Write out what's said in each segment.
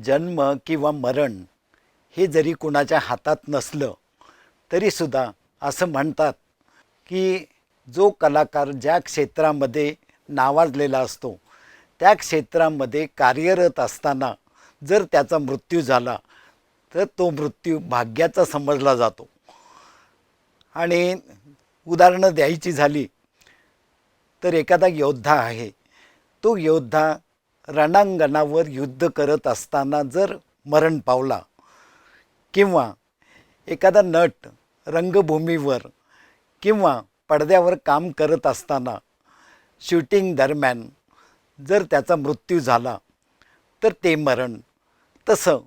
जन्म किंवा मरण हे जरी कुणाच्या हातात नसलं तरीसुद्धा असं म्हणतात की जो कलाकार ज्या क्षेत्रामध्ये नावाजलेला असतो त्या क्षेत्रामध्ये कार्यरत असताना जर त्याचा मृत्यू झाला तर तो मृत्यू भाग्याचा समजला जातो. आणि उदाहरणं द्यायची झाली तर एखादा योद्धा आहे, तो योद्धा रणांगणावर युद्ध करत असताना जर मरण पावला किंवा एखादा नट रंगभूमीवर किंवा पडद्यावर काम करत असताना शूटिंग दरम्यान जर त्याचा मृत्यू झाला तर ते मरण. तसं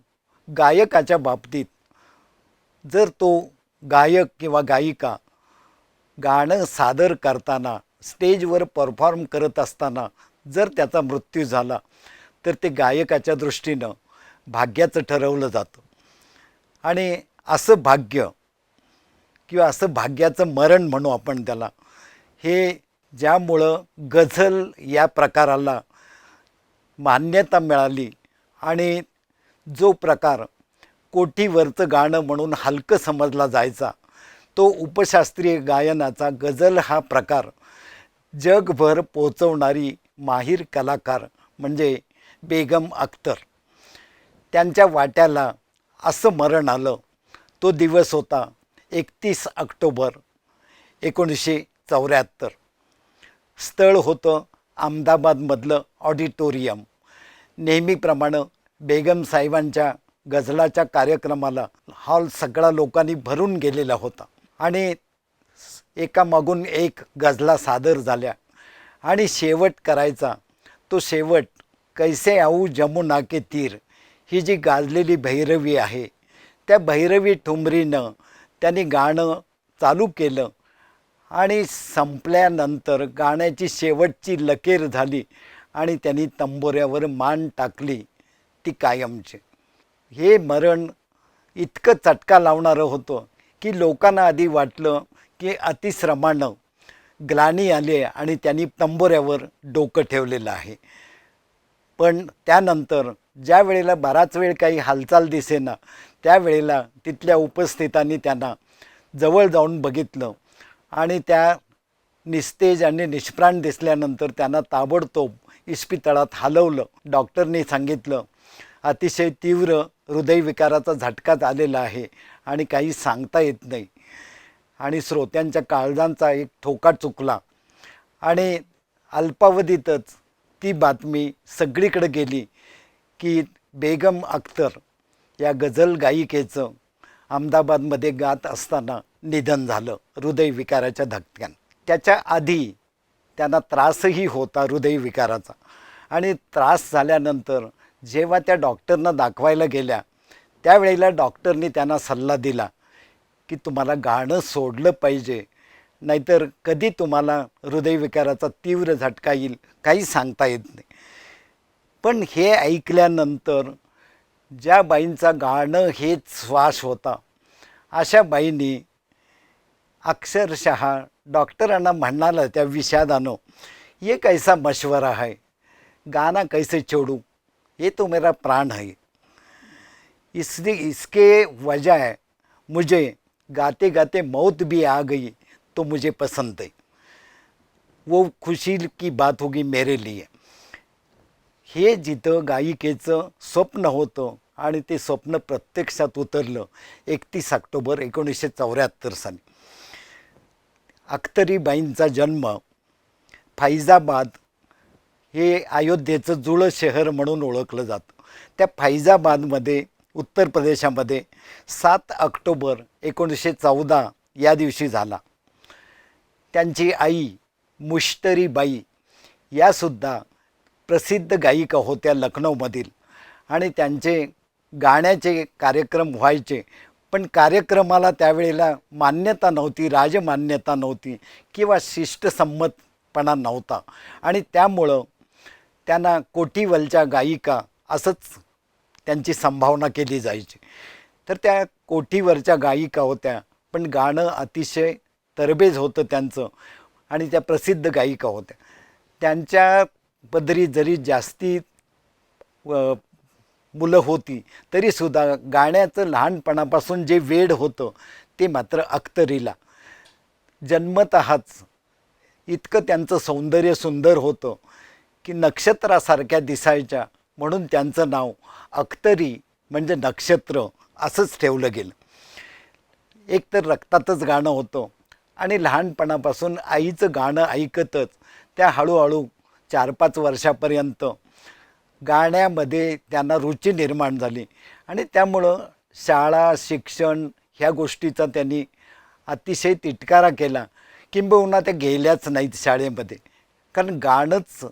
गायकाच्या बाबतीत जर तो गायक किंवा गायिका गाणं सादर करताना स्टेजवर परफॉर्म करत असताना जर त्याचा मृत्यू झाला तर ते गायकाच्या दृष्टीनं भाग्याचं ठरवलं जातं. आणि असं भाग्य किंवा असं भाग्याचं मरण म्हणू आपण त्याला, हे ज्यामुळं गझल या प्रकाराला मान्यता मिळाली आणि जो प्रकार कोठीवरचं गाणं म्हणून हलकं समजला जायचा तो उपशास्त्रीय गायनाचा गझल हा प्रकार जगभर पोचवणारी माहीर कलाकार म्हणजे बेगम अख्तर. त्यांच्या वाट्याला असं मरण आलं. तो दिवस होता 31 ऑक्टोबर 1974. स्थळ होतं अहमदाबादमधलं ऑडिटोरियम. नेहमीप्रमाणे बेगम साहेबांच्या गझलाच्या कार्यक्रमाला हॉल सगळा लोकांनी भरून गेलेला होता आणि एकामागून एक गझला सादर झाल्या आणि शेवट करायचा. तो शेवट कैसे आऊ जमुना के तीर ही जी गाजलेली भैरवी आहे त्या भैरवी ठुमरीनं त्यांनी गाणं चालू केलं आणि संपल्यानंतर गाण्याची शेवटची लकेर झाली आणि त्यांनी तंबोऱ्यावर मान टाकली ती कायमची. हे मरण इतकं चटका लावणारं होतं की लोकांना आधी वाटलं की अतिश्रमानं ग्लानी आली आणि त्यांनी तंबोऱ्यावर डोकं ठेवलेलं आहे. पण त्यानंतर ज्या वेळेला बराच वेळ काही हालचाल दिसेना त्यावेळेला तिथल्या उपस्थितांनी त्यांना जवळ जाऊन बघितलं आणि त्या निस्तेज आणि निष्प्राण दिसल्यानंतर त्यांना ताबडतोब इस्पितळात हलवलं. डॉक्टरनी सांगितलं अतिशय तीव्र हृदयविकाराचा झटकाच आलेला आहे आणि काही सांगता येत नाही. आणि श्रोत्यांच्या काळजांचा एक ठोका चुकला आणि अल्पावधीतच ती बातमी सगळीकडे गेली की बेगम अख्तर या गझल गायिकेचं अहमदाबादमध्ये गात असताना निधन झालं हृदयविकाराच्या धक्क्यानं. त्याच्या आधी त्यांना त्रासही होता हृदयविकाराचा आणि त्रास झाल्यानंतर जेव्हा त्या डॉक्टरना दाखवायला गेल्या त्यावेळेला डॉक्टरनी त्यांना सल्ला दिला की तुम्हाला गाणं सोडलं पाहिजे, नाहीतर कधी तुम्हाला हृदयविकाराचा तीव्र झटका येईल काही सांगता येत नाही. पण हे ऐकल्यानंतर ज्या बाईंचा गाणं हेच श्वास होता अशा बाईंनी अक्षरशः डॉक्टरांना म्हणाला त्या विषादानं ये कैसा मशवरा है, गाना कैसे छोड़ू, ये तो मेरा प्राण है. इसके वजह मुझे गाते गाते मौत भी आ गई तो मुझे पसंद है, वो खुशी की बात होगी मेरे लिए. हे जिथं गायिकेचं स्वप्न होतं आणि ते स्वप्न प्रत्यक्षात उतरलं 31 ऑक्टोबर 1974 साली. अख्तरीबाईंचा जन्म फैजाबाद हे अयोध्येचं जुळं शहर म्हणून ओळखलं जातं. त्या फैजाबादमध्ये उत्तर प्रदेशामध्ये 7 ऑक्टोबर 1914 या दिवशी झाला. त्यांची आई मुश्तरीबाई यासुद्धा प्रसिद्ध गायिका होत्या लखनौमधील आणि त्यांचे गाण्याचे कार्यक्रम व्हायचे. पण कार्यक्रमाला त्यावेळेला मान्यता नव्हती, राजमान्यता नव्हती किंवा शिष्टसंमतपणा नव्हता आणि त्यामुळं त्यांना कोठीवलच्या गायिका असंच त्यांची संभावना केली जायची. तर त्या कोठीवरच्या गायिका होत्या पण गाणं अतिशय तरबेज होतं त्यांचं आणि त्या प्रसिद्ध गायिका होत्या. त्यांच्या पदरी जरी जास्ती मुलं होती तरीसुद्धा गाण्याचं लहानपणापासून जे वेड होतं ते मात्र अख्तरीला. जन्मतःच इतकं त्यांचं सौंदर्य सुंदर होतं की नक्षत्रासारख्या दिसायच्या, म्हणून त्यांचं नाव अख्तरी म्हणजे नक्षत्र असंच ठेवलं गेलं. एक तर रक्तातच गाणं होतं आणि लहानपणापासून आईचं गाणं ऐकतच त्या हळूहळू 4-5 वर्षापर्यंत गाण्यामध्ये त्यांना रुची निर्माण झाली आणि त्यामुळं शाळा शिक्षण ह्या गोष्टीचा त्यांनी अतिशय तिटकारा केला. किंबहुना त्या गेल्याच नाहीत शाळेमध्ये, कारण गाणंच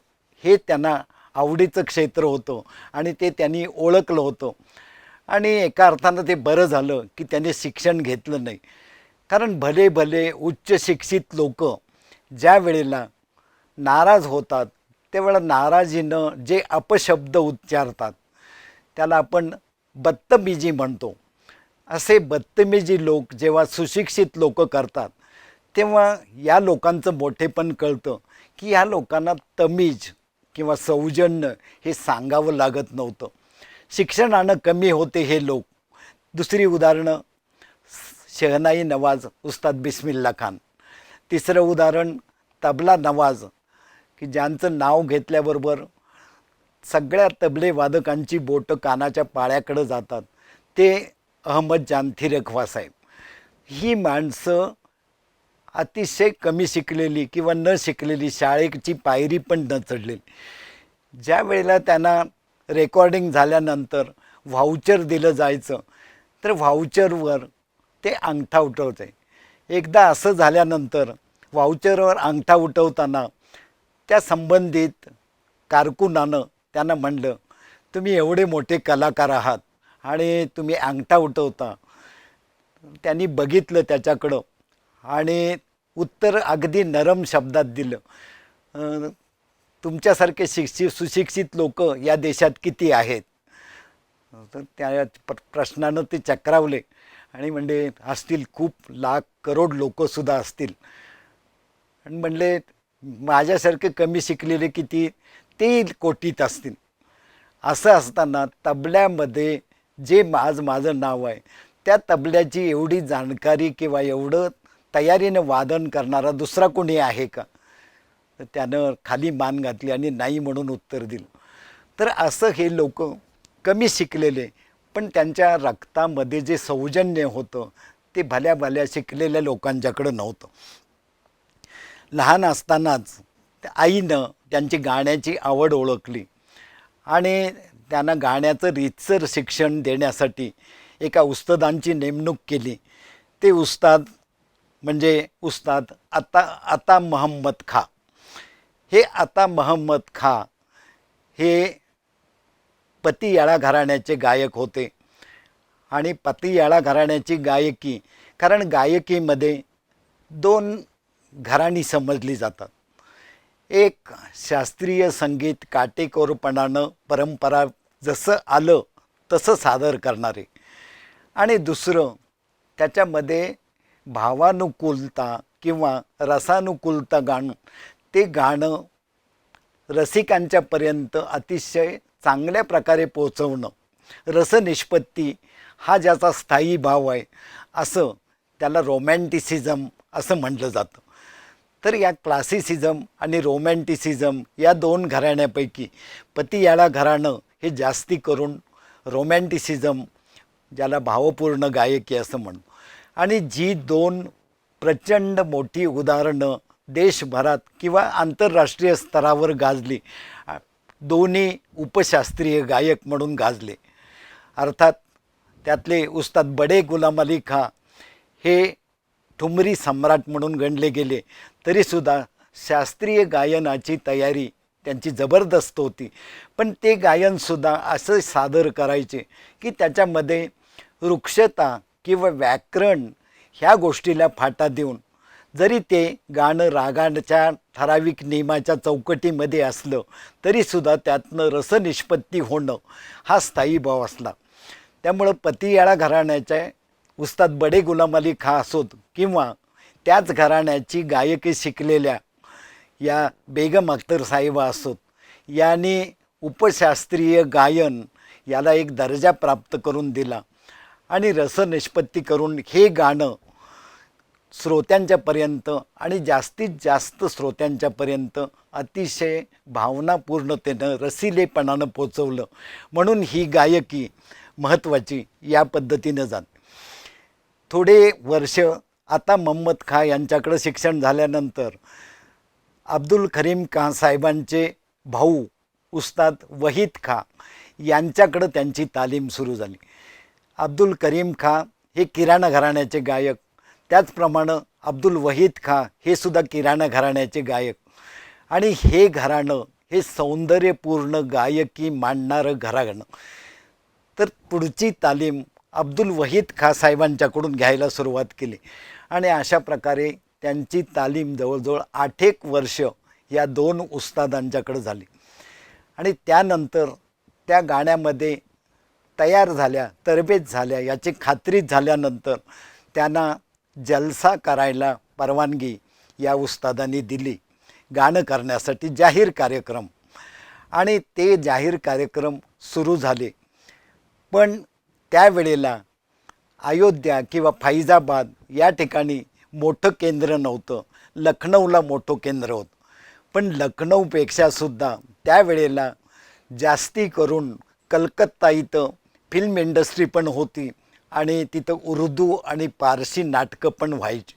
हे त्यांना आवडीचं क्षेत्र होतं आणि ते त्यांनी ओळखलं होतं. आणि एका अर्थानं ते बरं झालं की त्यांनी शिक्षण घेतलं नाही, कारण भले भले उच्च शिक्षित लोक ज्या वेळेला नाराज होतात त्यावेळेला नाराजीनं जे अपशब्द उच्चारतात त्याला आपण बदतमीजी म्हणतो. असे बदतमीजी लोक जेव्हा सुशिक्षित लोक करतात तेव्हा या लोकांचं मोठेपण कळतं की ह्या लोकांना तमीज किंवा सौजन्य हे सांगावं लागत नव्हतं. शिक्षणानं कमी होते हे लोक. दुसरी उदाहरणं, शहनाई नवाज उस्ताद बिस्मिल्ला खान. तिसरं उदाहरण तबला नवाज, की ज्यांचं नाव घेतल्याबरोबर सगळ्या तबले वादकांची बोटं कानाच्या पाळ्याकडे जातात, ते अहमद जान थिरखवा साहेब. ही माणसं अतिशय कमी शिकलेली किंवा न शिकलेली, शाळेची पायरी पण न चढलेली. ज्या वेळेला त्यांना रेकॉर्डिंग झाल्यानंतर व्हाउचर दिलं जायचं तर व्हाउचरवर ते अंगठा उठवते. एकदा असं झाल्यानंतर व्हाउचरवर अंगठा उठवताना त्या संबंधित कारकुनानं त्यांना म्हणलं, तुम्ही एवढे मोठे कलाकार आहात आणि तुम्ही अंगठा उठवता. त्यांनी बघितलं त्याच्याकडं आणि उत्तर अगदी नरम शब्दात दिलं, तुमच्यासारखे सुशिक्षित लोक या देशात किती आहेत. तर त्या प्रश्नानं ते चक्रावले आणि म्हणले, असतील खूप लाख करोड लोकसुद्धा असतील. आणि म्हणले, माझ्यासारखे कमी शिकलेले किती, ते कोटीत असतील. असं असताना तबल्यामध्ये जे आज माझं नाव आहे त्या तबल्याची एवढी जाणकारी किंवा एवढं तयारीनं वादन करणारा दुसरा कोणी आहे का. तर त्यानं खाली मान घातली आणि नाही म्हणून उत्तर दिलं. तर असं हे लोक कमी शिकलेले पण त्यांच्या रक्तामध्ये जे सौजन्य होतं ते भल्या भल्या शिकलेल्या लोकांच्याकडं नव्हतं. लहान असतानाच आईनं त्यांची गाण्याची आवड ओळखली आणि त्यांना गाण्याचं रीतसर शिक्षण देण्यासाठी एका उस्तादांची नेमणूक केली. ते उस्ताद म्हणजे उस्ताद आता महम्मद खां. हे आता महम्मद खां हे पतियाळा घराण्याचे गायक होते. आणि पतियाळा घराण्याची गायकी, कारण गायकीमध्ये 2 घराणी समजली जातात. एक शास्त्रीय संगीत काटेकोरपणानं परंपरा जसं आलं तसं सादर करणारे, आणि दुसरं त्याच्यामध्ये भावानुकूलता किंवा रसानुकूलता गाणं, ते गाणं रसिकांच्यापर्यंत अतिशय चांगल्या प्रकारे पोचवणं. रसनिष्पत्ती हा ज्याचा स्थायी भाव आहे, असं त्याला रोमॅन्टिसिझम असं म्हटलं जातं. तर या क्लासिसिझम आणि रोमॅन्टिसिझम या 2 घराण्यापैकी पतियाळा घराणं हे जास्ती करून रोमॅन्टिसिझम, ज्याला भावपूर्ण गायकी असं म्हणतो. आणि जी 2 प्रचंड मोठी उदाहरणं देशभरात किंवा आंतरराष्ट्रीय स्तरावर गाजली, दोन्ही उपशास्त्रीय गायक म्हणून गाजले. अर्थात त्यातले उस्ताद बडे गुलाम अली खां हे ठुमरी सम्राट म्हणून गणले गेले, तरीसुद्धा शास्त्रीय गायनाची तयारी त्यांची जबरदस्त होती. पण ते गायनसुद्धा असं सादर करायचे की त्याच्यामध्ये वृक्षता किंवा व्याकरण ह्या गोष्टीला फाटा देऊन, जरी ते गाणं रागाच्या ठराविक नियमाच्या चौकटीमध्ये असलं तरीसुद्धा त्यातनं रसनिष्पत्ती होणं हा स्थायी भाव असला. त्यामुळं पतियाळा घराण्याचे उस्ताद बडे गुलाम अली खां असोत किंवा त्याच घराण्याची गायकी शिकलेल्या या बेगम अख्तर साहिबा असोत, यांनी उपशास्त्रीय गायन याला एक दर्जा प्राप्त करून दिला आणि रसनिष्पत्ती करून हे गाणं श्रोत्यांच्यापर्यंत आणि जास्तीत जास्त श्रोत्यांच्यापर्यंत अतिशय भावनापूर्णतेनं रसिलेपणानं पोचवलं. म्हणून ही गायकी महत्त्वाची या पद्धतीनं जात. थोडे वर्ष आता मोहम्मद खां यांच्याकडं शिक्षण झाल्यानंतर अब्दुल करीम खां साहेबांचे भाऊ उस्ताद वहीद खां यांच्याकडं त्यांची तालीम सुरू झाली. अब्दुल करीम खां हे किराणा घराण्याचे गायक, त्याचप्रमाणे अब्दुल वहीद खां हे सुद्धा किराणा घराण्याचे गायक. आणि हे घराणं हे सौंदर्यपूर्ण गायकी मांडणारं घराणं. तर पुढची तालीम अब्दुल वहीद खां साहेबांच्याकडून घ्यायला सुरुवात केली आणि अशा प्रकारे त्यांची तालीम जवळजवळ 8 वर्ष या 2 उस्तादांच्याकडे झाली. आणि त्यानंतर त्या गाण्यामध्ये तयार झाल्या, तरबेज झाल्या याची खात्री झाल्यानंतर त्यांना जलसा करायला परवानगी या उस्तादांनी दिली गाणं करण्यासाठी, जाहीर कार्यक्रम. आणि ते जाहीर कार्यक्रम सुरू झाले. पण त्यावेळेला अयोध्या किंवा फैजाबाद या ठिकाणी मोठं केंद्र नव्हतं, लखनौला मोठं केंद्र होतं. पण लखनौपेक्षासुद्धा त्यावेळेला जास्ती करून कलकत्ता इथं फिल्म इंडस्ट्री पण होती आणि तिथं उर्दू आणि पारसी नाटकं पण व्हायची.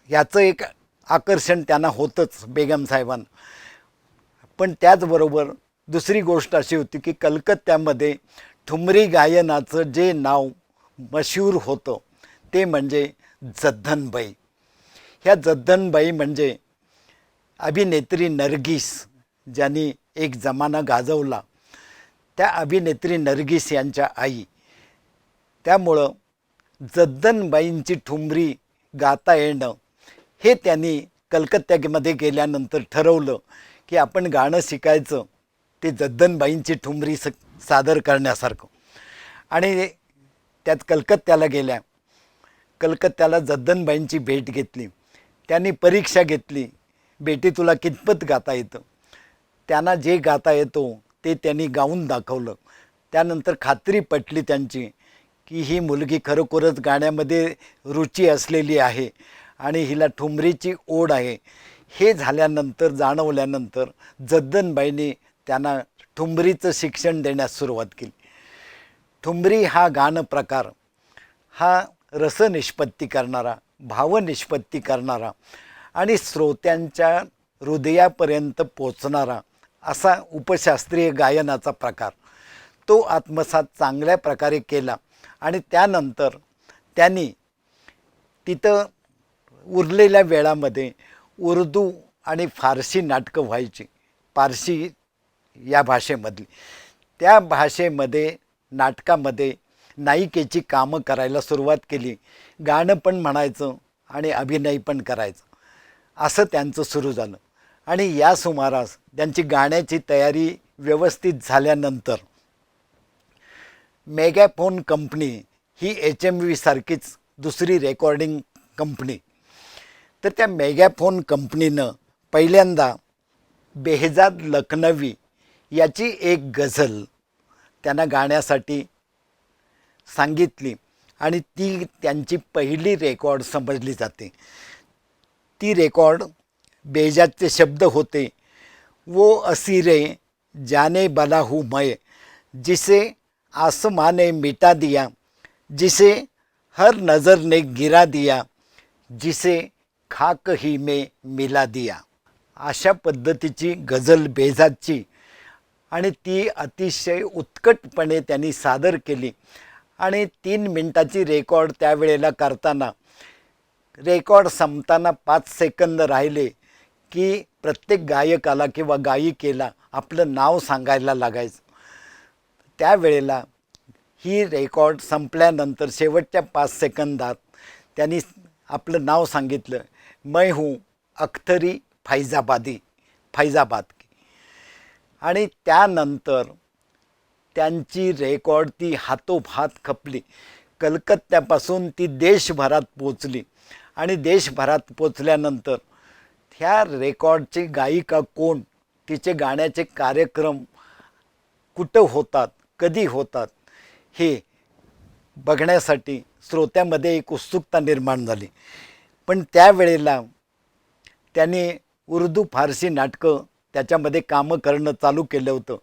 याचं एक आकर्षण त्यांना होतंच बेगम साहेबांना. पण त्याचबरोबर दुसरी गोष्ट अशी होती की कलकत्त्यामध्ये ठुमरी गायनाचं जे नाव मशहूर होतं ते म्हणजे जद्दनबाई. ह्या जद्दनबाई म्हणजे अभिनेत्री नर्गिस, ज्यांनी एक जमाना गाजवला, त्या अभिनेत्री नर्गिस यांच्या आई. त्यामुळं जद्दनबाईंची ठुमरी गाता येणं हे त्यांनी कलकत्त्यामध्ये गेल्यानंतर ठरवलं की आपण गाणं शिकायचं ते जद्दनबाईंची ठुमरी सादर करण्यासारखं. आणि त्यात कलकत्त्याला गेल्या. कलकत्त्याला जद्दनबाईंची भेट घेतली. त्यांनी परीक्षा घेतली, बेटी तुला कितपत गाता येतं. त्यांना जे गाता येतो ते त्यांनी गाऊन दाखवलं. त्यानंतर खात्री पटली त्यांची की ही मुलगी खरोखरच गाण्यामध्ये रुची असलेली आहे आणि हिला ठुमरीची ओढ आहे. हे झाल्यानंतर जाणवल्यानंतर जद्दनबाईंनी त्यांना ठुमरीचं शिक्षण देण्यास सुरुवात केली. ठुमरी हा गाणं प्रकार हा रसनिष्पत्ती करणारा, भावनिष्पत्ती करणारा आणि श्रोत्यांच्या हृदयापर्यंत पोचणारा असा उपशास्त्रीय गायनाचा प्रकार. तो आत्मसात चांगल्या प्रकारे केला आणि त्यानंतर त्यांनी तिथं उरलेल्या वेळामध्ये उर्दू आणि फारसी नाटकं व्हायची, पारसी या भाषेमधली. त्या भाषेमध्ये नाटकामध्ये नायिकेची कामं करायला सुरुवात केली. गाणं पण म्हणायचं आणि अभिनय पण करायचं, असं त्यांचं सुरू झालं. आणि या सुमारास त्यांची गाण्याची तयारी व्यवस्थित झाल्यानंतर मेगाफोन कंपनी ही HMV सारखीच दुसरी रेकॉर्डिंग कंपनी, तर त्या मेगाफोन कंपनीनं पहिल्यांदा बेहजाद लखनवी याची एक गझल त्यांना गाण्यासाठी सांगितली आणि ती त्यांची पहिली रेकॉर्ड समजली जाते. ती रेकॉर्ड बेहजादचे शब्द होते, वो असीरे जाने बला हूँ मैं, जिसे आसमां ने मिटा दिया, जिसे हर नज़र ने गिरा दिया, जिसे खाक ही में मिला दिया. अशा पद्धतीची गझल बेहजादची आणि ती अतिशय उत्कटपणे त्यांनी सादर केली. आणि 3 मिनिटाची रेकॉर्ड त्यावेळेला करताना रेकॉर्ड संपताना 5 सेकंद राहिले की प्रत्येक गायकाला किंवा गायिकेला आपलं नाव सांगायला लागायचं. त्यावेळेला ही रेकॉर्ड संपल्यानंतर शेवटच्या 5 सेकंदात त्यांनी आपलं नाव सांगितलं, मैं हूँ अख्तरी फैजाबाद की. आणि त्यानंतर त्यांची रेकॉर्ड ती हातोहात खपली. कलकत्त्यापासून ती देशभरात पोचली आणि देशभरात पोचल्यानंतर ह्या रेकॉर्डची गायिका कोण, तिचे गाण्याचे कार्यक्रम कुठं होतात, कधी होतात हे बघण्यासाठी श्रोत्यामध्ये एक उत्सुकता निर्माण झाली. पण त्यावेळेला त्याने उर्दू फारसी नाटकं त्याच्यामध्ये कामं करणं चालू केलं होतं.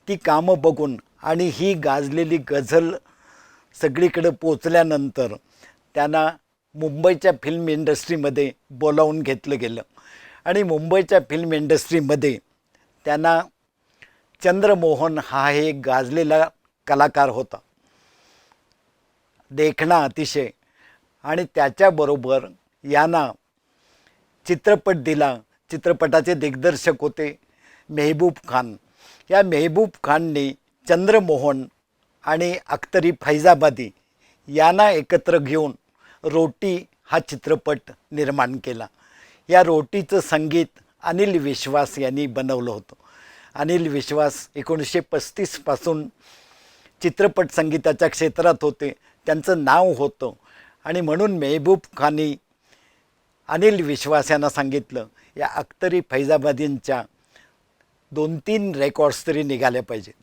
ती कामं बघून आणि ही गाजलेली गझल सगळीकडे पोचल्यानंतर त्यांना मुंबईच्या फिल्म इंडस्ट्रीमध्ये बोलावून घेतलं गेलं आणि मुंबईच्या फिल्म इंडस्ट्रीमध्ये त्यांना चंद्रमोहन हा एक गाजलेला कलाकार होता, देखणा अतिशय, आणि त्याच्याबरोबर यांना चित्रपट दिला. चित्रपटाचे दिग्दर्शक होते मेहबूब खान. या मेहबूब खानने चंद्रमोहन आणि अख्तरी फैजाबादी यांना एकत्र घेऊन रोटी हा चित्रपट निर्माण केला. या रोटीचं संगीत अनिल विश्वास यांनी बनवलं होतं. अनिल विश्वास 1935 पासून चित्रपट संगीताच्या क्षेत्रात होते. त्यांचं नाव होतं आणि म्हणून मेहबूब खानी अनिल विश्वास यांना सांगितलं या अख्तरी फैजाबादींच्या 2-3 रेकॉर्ड्स तरी निघाल्या पाहिजेत.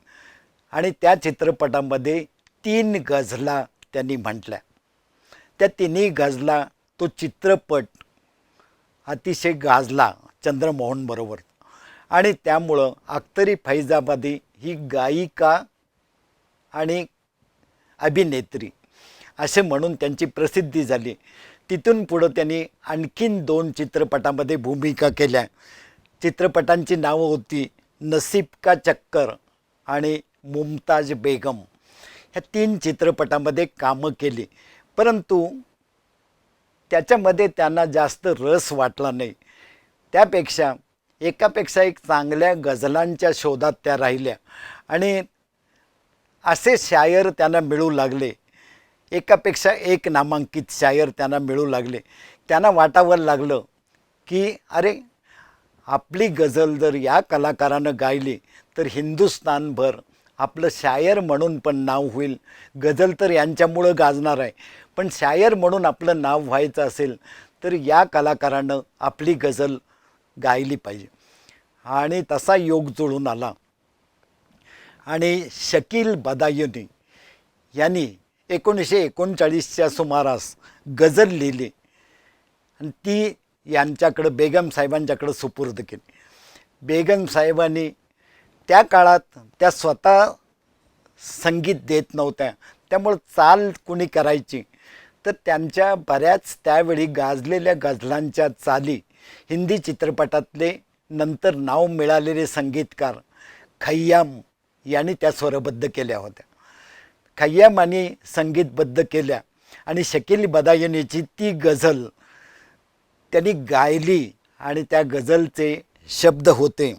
आणि त्या चित्रपटामध्ये 3 गझला त्यांनी म्हटल्या. त्या 3 गझला तो चित्रपट अतिशय गाजला चंद्रमोहनबरोबर. आणि त्यामुळं अख्तरी फैजाबादी ही गायिका आणि अभिनेत्री असे म्हणून त्यांची प्रसिद्धी झाली. तिथून पुढं त्यांनी आणखीन 2 चित्रपटामध्ये भूमिका केल्या. चित्रपटांची नावं होती नसीब का चक्कर आणि मुमताज बेगम. ह्या 3 चित्रपटामध्ये कामं केली, परंतु त्याच्यामध्ये त्यांना जास्त रस वाटला नाही. त्यापेक्षा एकापेक्षा एक चांगल्या गझलांच्या शोधात त्या राहिल्या आणि असे शायर त्यांना मिळू लागले. एकापेक्षा एक नामांकित शायर त्यांना मिळू लागले. त्यांना वाटावं लागलं की अरे, आपली गझल जर या कलाकारानं गायली तर हिंदुस्थानभर आपलं शायर म्हणून पण नाव होईल. गझल तर यांच्यामुळं गाजणार आहे, पण शायर म्हणून आपलं नाव व्हायचं असेल तर या कलाकारानं आपली गझल गायली पाहिजे. आणि तसा योग जुळून आला आणि शकील बदायुनी यांनी 1939च्या सुमारास गझल लिहिली आणि ती यांच्याकडं बेगम साहेबांच्याकडं सुपूर्द केली. बेगम साहेबांनी त्या काळात त्या स्वतः संगीत देत नव्हत्या, त्यामुळं चाल कुणी करायची तर त्यांच्या बऱ्याच त्यावेळी गाजलेल्या गझलांच्या चाली हिंदी चित्रपटातले नंतर नाव मिळालेले संगीतकार खय्याम यांनी त्या स्वरबद्ध केल्या होत्या. खय्यामांनी संगीतबद्ध केल्या आणि शकील बदायुनीची ती गझल त्यांनी गायली आणि त्या गझलचे शब्द होते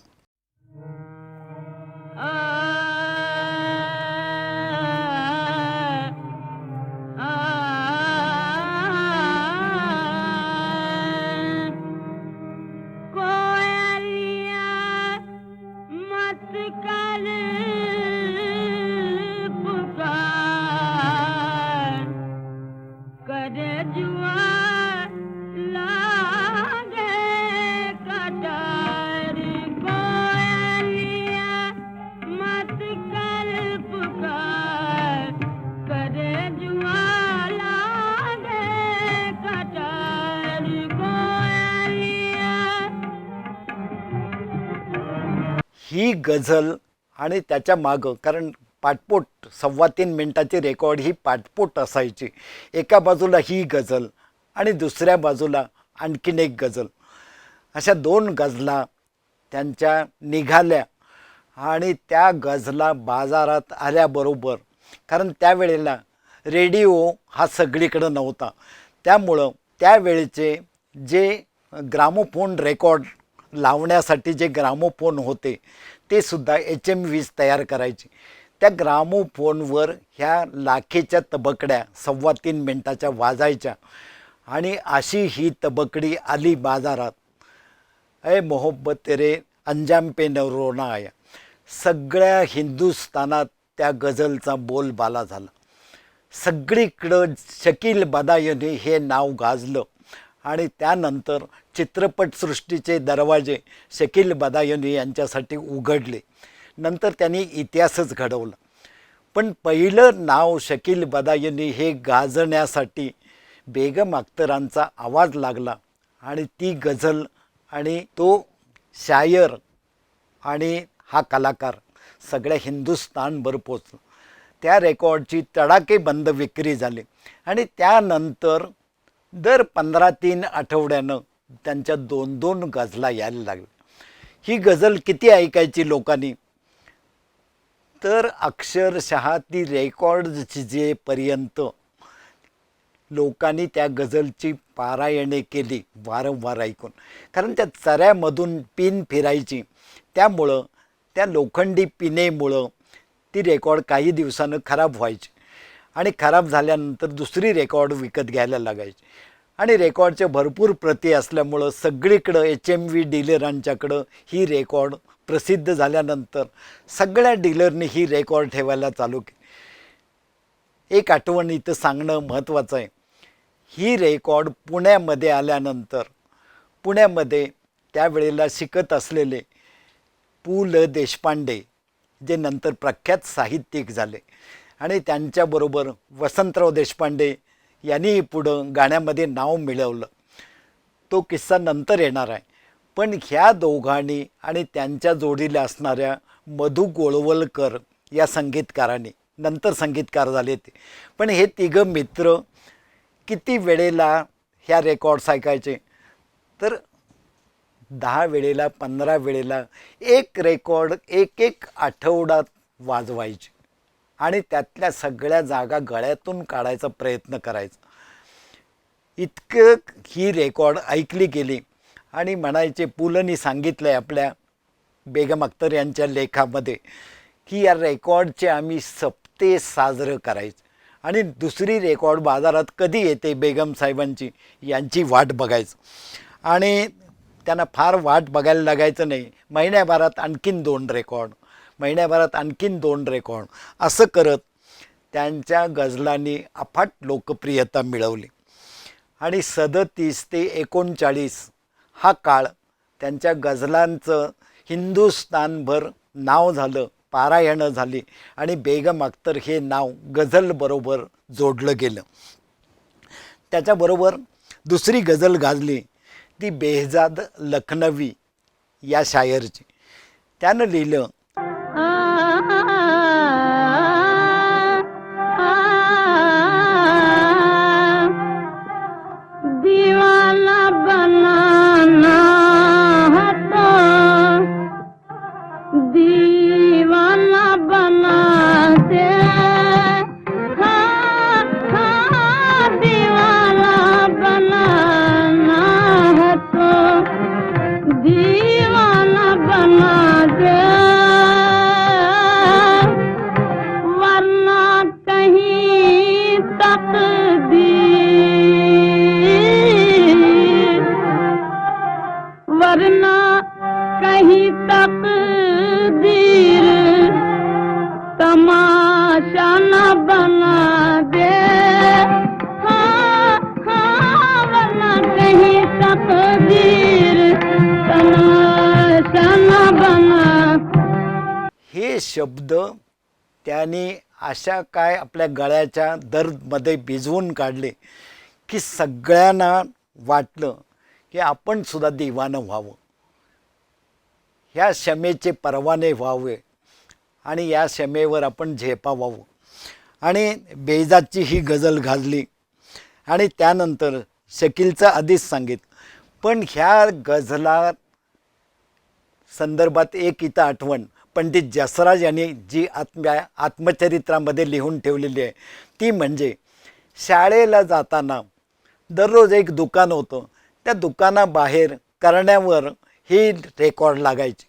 ही गझल. आणि त्याच्या मागं कारण पाठपोट 3.25 मिनिटाची रेकॉर्ड ही पाठपोट असायची. एका बाजूला ही गझल आणि दुसऱ्या बाजूला आणखीन एक गझल, अशा 2 गझला त्यांच्या निघाल्या. आणि त्या गझला बाजारात आल्याबरोबर, कारण त्यावेळेला रेडिओ हा सगळीकडं नव्हता, त्यामुळं त्यावेळेचे जे ग्रामोफोन रेकॉर्ड लावण्यासाठी जे ग्रामोफोन होते ते सुद्धा HM20 तयार करायचे. त्या ग्रामोफोनवर ह्या लाखेच्या तबकड्या 3.25 मिनिटाच्या वाजायच्या. आणि अशी ही तबकडी आली बाजारात. ए मोहब्बत तेरे अंजाम पे न रोना आया. सगळ्या हिंदुस्थानात त्या गझलचा बोलबाला झाला. सगळीकडं शकील बदायुनी हे नाव गाजलं आणि त्यानंतर चित्रपटसृष्टीचे दरवाजे शकील बदायुनी यांच्यासाठी उघडले. नंतर त्यांनी इतिहासच घडवला. पण पहिलं नाव शकील बदायुनी हे गाजण्यासाठी बेगम अख्तरांचा आवाज लागला आणि ती गझल आणि तो शायर आणि हा कलाकार सगळ्या हिंदुस्थानभर पोचला. त्या रेकॉर्डची तडाखेबंद विक्री झाली आणि त्यानंतर दर 15-3 आठवड्यानं त्यांच्या 2-2 गझला यायला लागल्या. ही गझल किती ऐकायची लोकांनी, तर अक्षरशः ती रेकॉर्ड जेपर्यंत लोकांनी त्या गझलची पारायणे केली वारंवार ऐकून, कारण त्या चऱ्यामधून पिन फिरायची, त्यामुळं त्या लोखंडी पिनेमुळं ती रेकॉर्ड काही दिवसानं खराब व्हायची आणि खराब झाल्यानंतर दुसरी रेकॉर्ड विकत घ्यायला लागायची. आणि रेकॉर्डच्या भरपूर प्रती असल्यामुळं सगळीकडं HMV डीलरांच्याकडं ही रेकॉर्ड प्रसिद्ध झाल्यानंतर सगळ्या डीलरनी ही रेकॉर्ड ठेवायला चालू केली. एक आठवण इथं सांगणं महत्त्वाचं आहे. ही रेकॉर्ड पुण्यामध्ये आल्यानंतर पुण्यामध्ये त्यावेळेला शिकत असलेले पु ल देशपांडे, जे नंतर प्रख्यात साहित्यिक झाले, आणि त्यांच्याबरोबर वसंतराव देशपांडे यांनी पुढं गाण्यामध्ये नाव मिळवलं. तो किस्सा नंतर येणार आहे. पण ह्या दोघांनी आणि त्यांच्या जोडीला असणाऱ्या मधु गोळवलकर या संगीतकारांनी, नंतर संगीतकार झाले ते, पण हे तिघं मित्र किती वेळेला ह्या रेकॉर्ड्स ऐकायचे, तर 10 वेळेला 15 वेळेला एक रेकॉर्ड एक आठवड्यात वाजवायचे आणि त्यातल्या सगळ्या जागा गळ्यातून काढायचा प्रयत्न करायचा. इतकं ही रेकॉर्ड ऐकली गेली आणि म्हणायचे, पुलंनी सांगितलं आहे आपल्या बेगम अख्तर यांच्या लेखामध्ये, की या रेकॉर्डचे आम्ही सप्ते साजरं करायचं आणि दुसरी रेकॉर्ड बाजारात कधी येते बेगम साहेबांची यांची वाट बघायचं. आणि त्यांना फार वाट बघायला लागायचं नाही. महिन्याभरात आणखीन 2 रेकॉर्ड, महिन्याभरात आणखीन 2 रेकॉर्ड, असं करत त्यांच्या गझलांनी अफाट लोकप्रियता मिळवली. आणि 37 ते 39 हा काळ त्यांच्या गझलांचं हिंदुस्थानभर नाव झालं, पारायणं झाली आणि बेगम अख्तर हे नाव गझलबरोबर जोडलं गेलं. त्याच्याबरोबर दुसरी गझल गाजली ती बेहजाद लखनवी या शायरची. त्यानं लिहिलं, दीवाना बनाना है तो दीवाना बना दे, हाँ हाँ दीवाना बनाना है तो दीवाना बना दे, वरना कहीं वरना कहीं तकदीर तमाशा न बना दे, हाँ हाँ वरना कहीं तकदीर तमाशा न बना. हे शब्द त्याने अशा काय आपल्या गळ्याच्या दर्दमध्ये भिजवून काढले की सगळ्यांना वाटलं की आपण सुद्धा दिवानं व्हावं, ह्या क्षमेचे परवाने व्हावे आणि या क्षमेवर आपण झेपावावं. आणि बेजादची ही गझल गाजली आणि त्यानंतर शकीलचं आधीच सांगितलं. पण ह्या गझला संदर्भात एक इथं आठवण पंडित जसराज यांनी जी आत्मचरित्रामध्ये लिहून ठेवलेली आहे ती म्हणजे, शाळेला जाताना दररोज एक दुकान होतं, त्या दुकानाबाहेर करण्यावर ही रेकॉर्ड लागायची,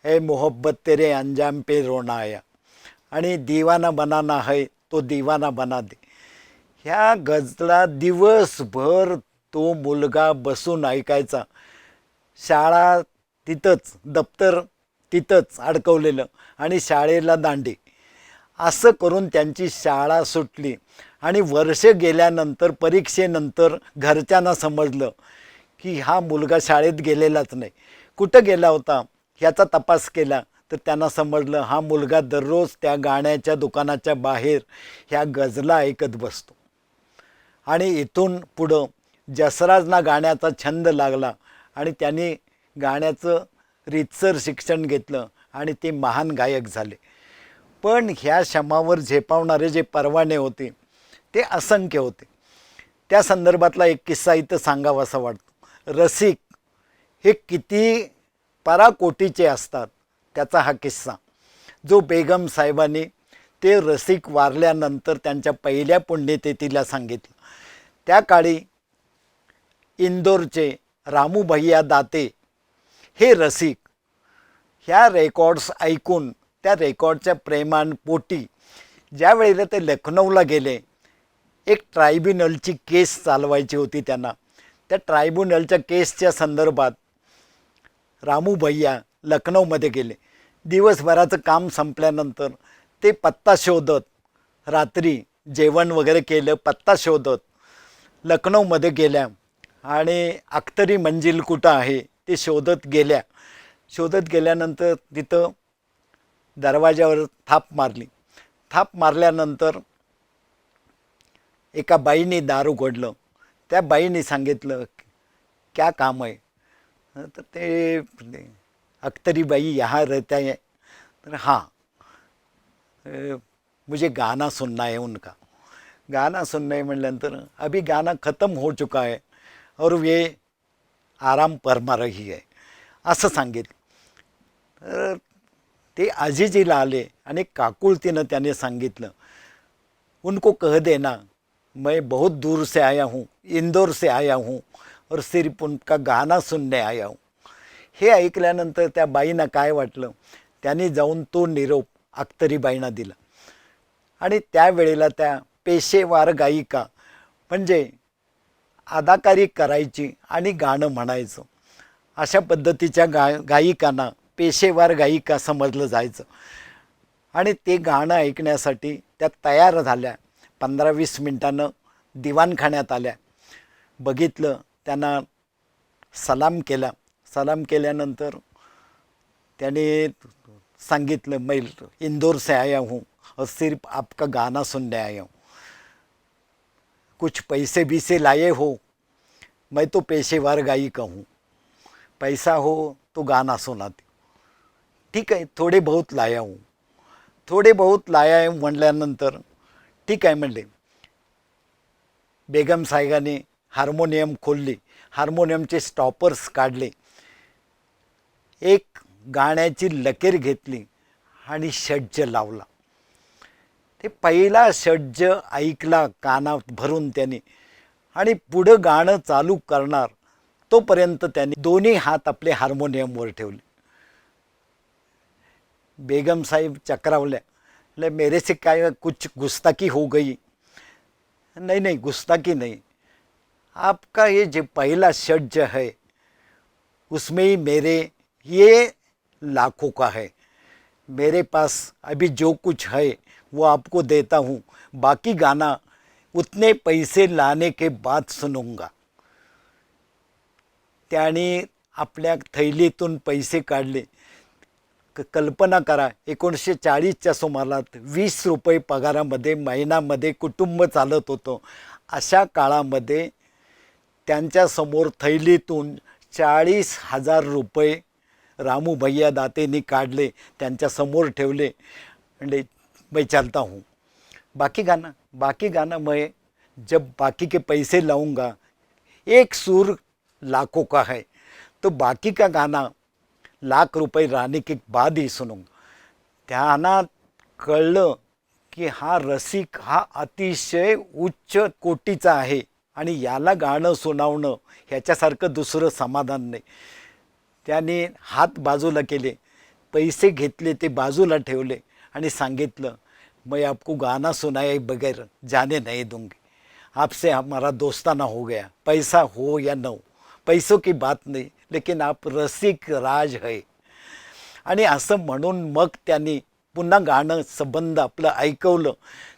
ए मोहब्बत तेरे अंजाम पे रोना आया आणि दीवाना बनाना है तो दीवाना बना दे. ह्या गझला दिवसभर तो मुलगा बसून ऐकायचा. शाळा तिथंच, दप्तर तिथंच अडकवलेलं आणि शाळेला दांडी, असं करून त्यांची शाळा सुटली. आणि वर्ष गेल्यानंतर परीक्षेनंतर घरच्यांना समजलं की हा मुलगा शाळेत गेलेलाच नाही. कुठं गेला होता ह्याचा तपास केला तर त्यांना समजलं हा मुलगा दररोज त्या गाण्याच्या दुकानाच्या बाहेर ह्या गजला ऐकत बसतो. आणि इथून पुढं जसराजना गाण्याचा छंद लागला आणि त्यांनी गाण्याचं रीतसर शिक्षण घेतलं आणि ते महान गायक झाले. पण ह्या शमावर झेपावणारे जे परवाने होते ते असंख्य होते. त्या संदर्भातला एक किस्सा इथं सांगावासा वाटतो. रसिक हे किती पराकोटीचे असतात त्याचा हा किस्सा, जो बेगम साहेबांनी ते रसिक वारल्यानंतर त्यांच्या पहिल्या पुण्यतिथीला सांगितलं. त्या काळी इंदोरचे रामू भैया दाते हे रसिक ह्या रेकॉर्ड्स ऐकून त्या रेकॉर्डच्या प्रेमापोटी ज्या वेळेला ते लखनौला गेले, एक ट्रायब्युनलची केस चालवायची होती त्यांना. त्या ट्रायब्युनलच्या केसच्या संदर्भात रामू भैया लखनौमध्ये गेले. दिवसभराचं काम संपल्यानंतर ते पत्ता शोधत रात्री जेवण वगैरे केलं, पत्ता शोधत लखनौमध्ये गेल्या आणि अख्तरी मंजिल कुठं आहे ते शोधत गेल्या. शोधत गेल्यानंतर तिथं दरवाजावर थाप मारली. थाप मारल्यानंतर एका बाईने दार उघडलं. त्या बाईने सांगितलं क्या काम है, तर ते अख्तरी बाई यहाँ रहता है, तर हाँ मुझे गाना सुनना है उनका. गाना सुनना है म्हटल्यानंतर अभी गाना ख़त्म हो चुका है और वे आराम फरमा रही है असं सांगितलं. तर ते आजीजीला आले आणि काकुळतीनं त्याने सांगितलं, उनको कह देना मैं बहुत दूर से आया हूँ, इंदौर से आया हूँ और सिर्फ उनका गाना सुनने आया हूँ. हे ऐकल्यानंतर त्या बाईंना काय वाटलं, त्यांनी जाऊन तो निरोप अख्तरीबाईंना दिला. आणि त्यावेळेला त्या पेशेवार गायिका म्हणजे अदाकारी करायची आणि गाणं म्हणायचं अशा पद्धतीच्या गायिकांना पेशेवार गायिका समजलं जायचं. आणि ते गाणं ऐकण्यासाठी त्या तयार झाल्या. 15-20 मिनिटानं दिवाणखान्यात आल्या. बघितलं, त्यांना सलाम केला. सलाम केल्यानंतर त्याने सांगितलं, मैं इंदौर से आया हूँ और सिर्फ आपका गाना सुनने आया हूँ. कुछ पैसे भी से लाए हो, मैं तो पेशेवार गायिका हूँ, पैसा हो तो गाना सुनाती. ठीक आहे, थोडे बहुत लाया हूँ. थोडे बहुत लाया आहे म्हणल्यानंतर ठीक आहे म्हणले. बेगम साहेबांनी हार्मोनियम खोलली, हार्मोनियमचे स्टॉपर्स काढले, एक गाण्याची लकीर घेतली आणि षड्ज लावला. ते पहिला षड्ज ऐकला कानात भरून त्याने आणि पुढं गाणं चालू करणार तोपर्यंत त्याने दोन्ही हात आपले हार्मोनियमवर ठेवले. बेगम साहिब चक्रावल्या. ले मेरे से क्या कुछ गुस्ताखी हो गई? नहीं नहीं, गुस्ताखी नहीं. आपका ये जो पहला षड्ज है उसमें ही मेरे ये लाखों का है. मेरे पास अभी जो कुछ है वो आपको देता हूँ, बाकी गाना उतने पैसे लाने के बाद सुनूंगा. त्याने आपल्या थैलीतून पैसे काढले. कल्पना करा, 1940च्या सुमारात 20 रुपये पगारामध्ये महिन्यामध्ये कुटुंब चालत होतं. अशा काळामध्ये त्यांच्यासमोर थैलीतून 40,000 रुपये रामू भैया दातेंनी काढले, त्यांच्यासमोर ठेवले. म्हणजे मैं चलता हूँ, बाकी गाना मैं जब बाकी के पैसे लाऊंगा, एक सूर लाखों का है, तो बाकी का गाना लाख रुपये लाने के बाद ही सुनूंगा. त्यांना कळलं की हा रसिक हा अतिशय उच्च कोटीचा आहे आणि याला गाणं सुनावणं ह्याच्यासारखं दुसरं समाधान नाही. त्याने हात बाजूला केले, पैसे घेतले, ते बाजूला ठेवले आणि सांगितलं, मैं आपको गाना सुनाए बगैर जाने नहीं दूंगी. आपसे हमारा दोस्ताना हो गया, पैसा हो या न हो, पैसों की बात नहीं, लेकिन आप रसिक राज है. आणि असं म्हणून मग त्यांनी पुन्हा गाणं संबंध आपलं ऐकवलं.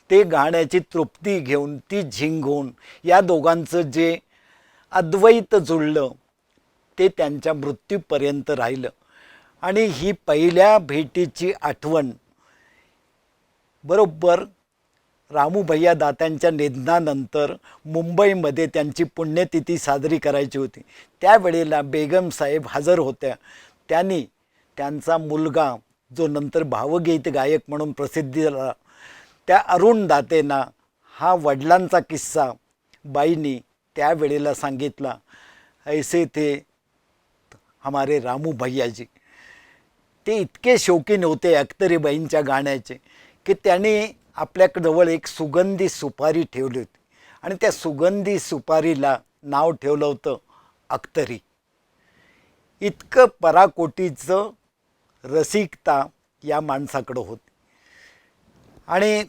ते गाण्याची तृप्ती घेऊन, ती झिंगून या दोघांचं जे अद्वैत जुळलं ते त्यांच्या मृत्यूपर्यंत राहिलं. आणि ही पहिल्या भेटीची आठवण बरोबर रामू भैया दात्यांच्या निधनानंतर मुंबईमध्ये त्यांची पुण्यतिथी साजरी करायची होती. त्यावेळेला बेगम साहेब हजर होत्या. त्यांनी त्यांचा मुलगा जो नंतर भावगीत गायक म्हणून प्रसिद्धी झाला त्या अरुण दातेंना हा वडिलांचा किस्सा बाईंनी त्यावेळेला सांगितला. ऐसे थे हमारे रामू भैयाजी. ते इतके शौकीन होते अख्तरीबाईंच्या गाण्याचे की त्यांनी आपल्याजवळ एक सुगंधी सुपारी ठेवली होती आणि त्या सुगंधी सुपारीला नाव ठेवलं होतं अख्तरी. इतकं पराकोटीचं रसिकता या माणसाकडं होती. आणि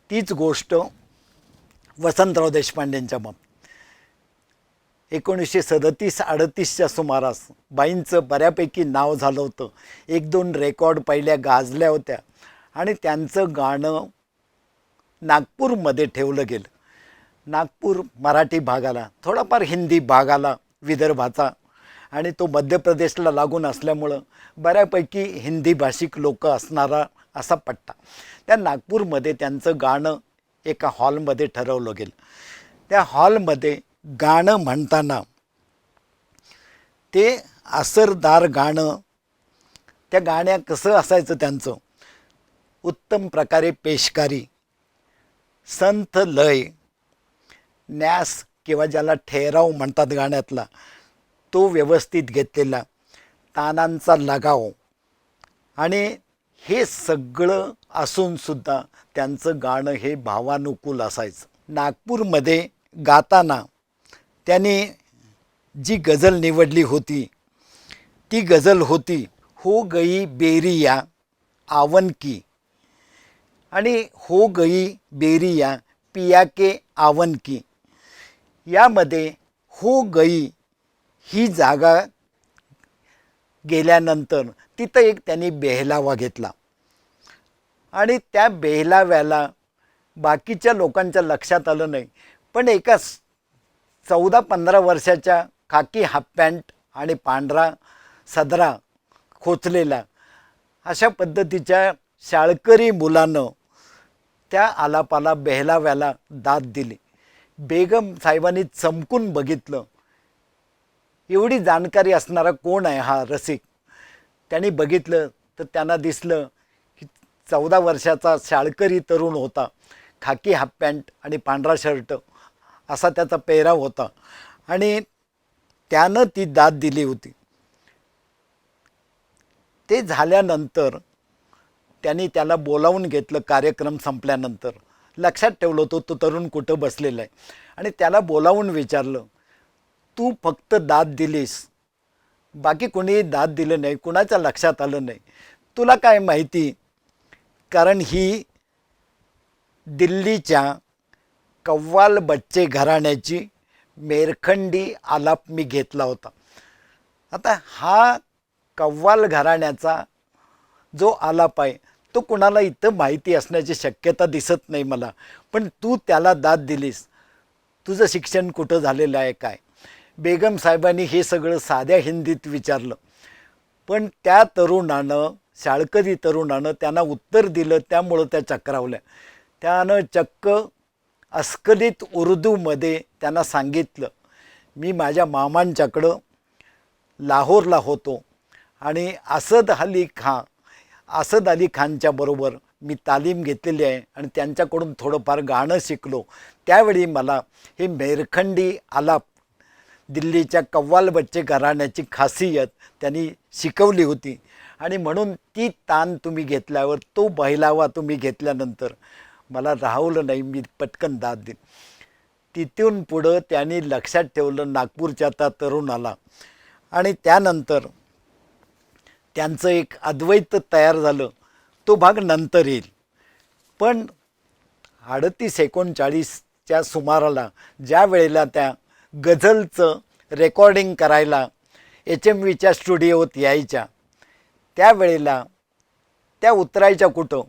तीच गोष्ट वसंतराव देशपांडेंच्या बाबतीत 1937-38च्या सुमारास बाईंचं बऱ्यापैकी नाव झालं होतं. 1-2 रेकॉर्ड पहिल्या गाजल्या होत्या आणि त्यांचं गाणं नागपूरमध्ये ठेवलं गेलं. नागपूर मराठी भागाला, थोडाफार हिंदी भागाला विदर्भाचा आणि तो मध्य प्रदेशला लागून असल्यामुळं बऱ्यापैकी हिंदी भाषिक लोक असणारा असा पट्टा. त्या नागपूरमध्ये त्यांचं गाणं एका हॉलमध्ये ठरवलं गेलं. त्या हॉलमध्ये गाणं म्हणताना ते असरदार गाणं, त्या गाण्या कसं असायचं त्यांचं, उत्तम प्रकारे पेशकारी, संथ लय, न्यास किंवा ज्याला ठेराव म्हणतात गाण्यातला तो व्यवस्थित घेतलेला, तानांचा लगाव आणि हे सगळं असूनसुद्धा त्यांचं गाणं हे भावानुकूल असायचं. नागपूरमध्ये गाताना त्यांनी जी गझल निवडली होती ती गझल होती हो गई बेरिया आवन की. आणि हो गई बेरिया पिया के आवन की यामध्ये हो गई ही जागा गेल्यानंतर तिथं एक त्यांनी बेहलावा घेतला आणि त्या बेहलाव्याला बाकीच्या लोकांच्या लक्षात आलं नाही. पण एका 14-15 वर्षाच्या खाकी हाफ पॅन्ट आणि पांढरा सदरा खोचलेला अशा पद्धतीच्या शाळकरी मुलानं त्या आलापाला बेहलाव्याला दाद दिली. बेगम साहेबांनी चमकून बघितलं, एवढी जाणकारी असणारा कोण आहे हा रसिक. त्यांनी बघितलं तर त्यांना दिसलं की 14 वर्षाचा शाळकरी तरुण होता. खाकी हाफ पॅन्ट आणि पांढरा शर्ट असा त्याचा पेहराव होता आणि त्यानं ती दाद दिली होती. ते झाल्यानंतर त्यांनी त्याला बोलावून घेतलं. कार्यक्रम संपल्यानंतर लक्षात ठेवलं होतं तो तरुण कुठं बसलेला आहे आणि त्याला बोलावून विचारलं, तू फक्त दाद दिलीस, बाकी कोणीही दाद दिलं नाही, कुणाच्या लक्षात आलं नाही, तुला काय माहिती? कारण ही दिल्लीच्या कव्वाल बच्चे घराण्याची मेरखंडी आलाप मी घेतला होता. आता हा कव्वाल घराण्याचा जो आलाप आहे तो कुणाला इथं माहिती असण्याची शक्यता दिसत नाही मला. पण तू त्याला दाद दिलीस, तुझं शिक्षण कुठं झालेलं आहे काय? बेगम साहेबांनी हे सगळं साध्या हिंदीत विचारलं. पण त्या तरुणानं, शाळकरी तरुणानं त्यांना उत्तर दिलं, त्यामुळं त्या चक्रावल्या. त्यानं चक्क अस्खलित उर्दूमध्ये त्यांना सांगितलं, मी माझ्या मामांच्याकडं लाहोरला होतो आणि असद अली खानच्या बरोबर मी तालीम घेतलेली आहे आणि त्यांच्याकडून थोडंफार गाणं शिकलो. त्यावेळी मला हे मेरखंडी आलाप, दिल्लीच्या कव्वाल बच्चे घराण्याची खासियत त्यांनी शिकवली होती आणि म्हणून ती ताण तुम्ही घेतल्यावर, तो बहिलावा तुम्ही घेतल्यानंतर मला राहवलं नाही, मी पटकन दाद दिली. तिथून पुढं त्यांनी लक्षात ठेवलं नागपूरच्या त्या तरुणाला आणि त्यानंतर त्यांचं एक अद्वैत तयार झालं. तो भाग नंतर येईल. पण 38-39च्या सुमाराला ज्या वेळेला त्या गझलचं रेकॉर्डिंग करायला HMVच्या स्टुडिओत यायच्या, त्यावेळेला त्या उतरायच्या कुठं?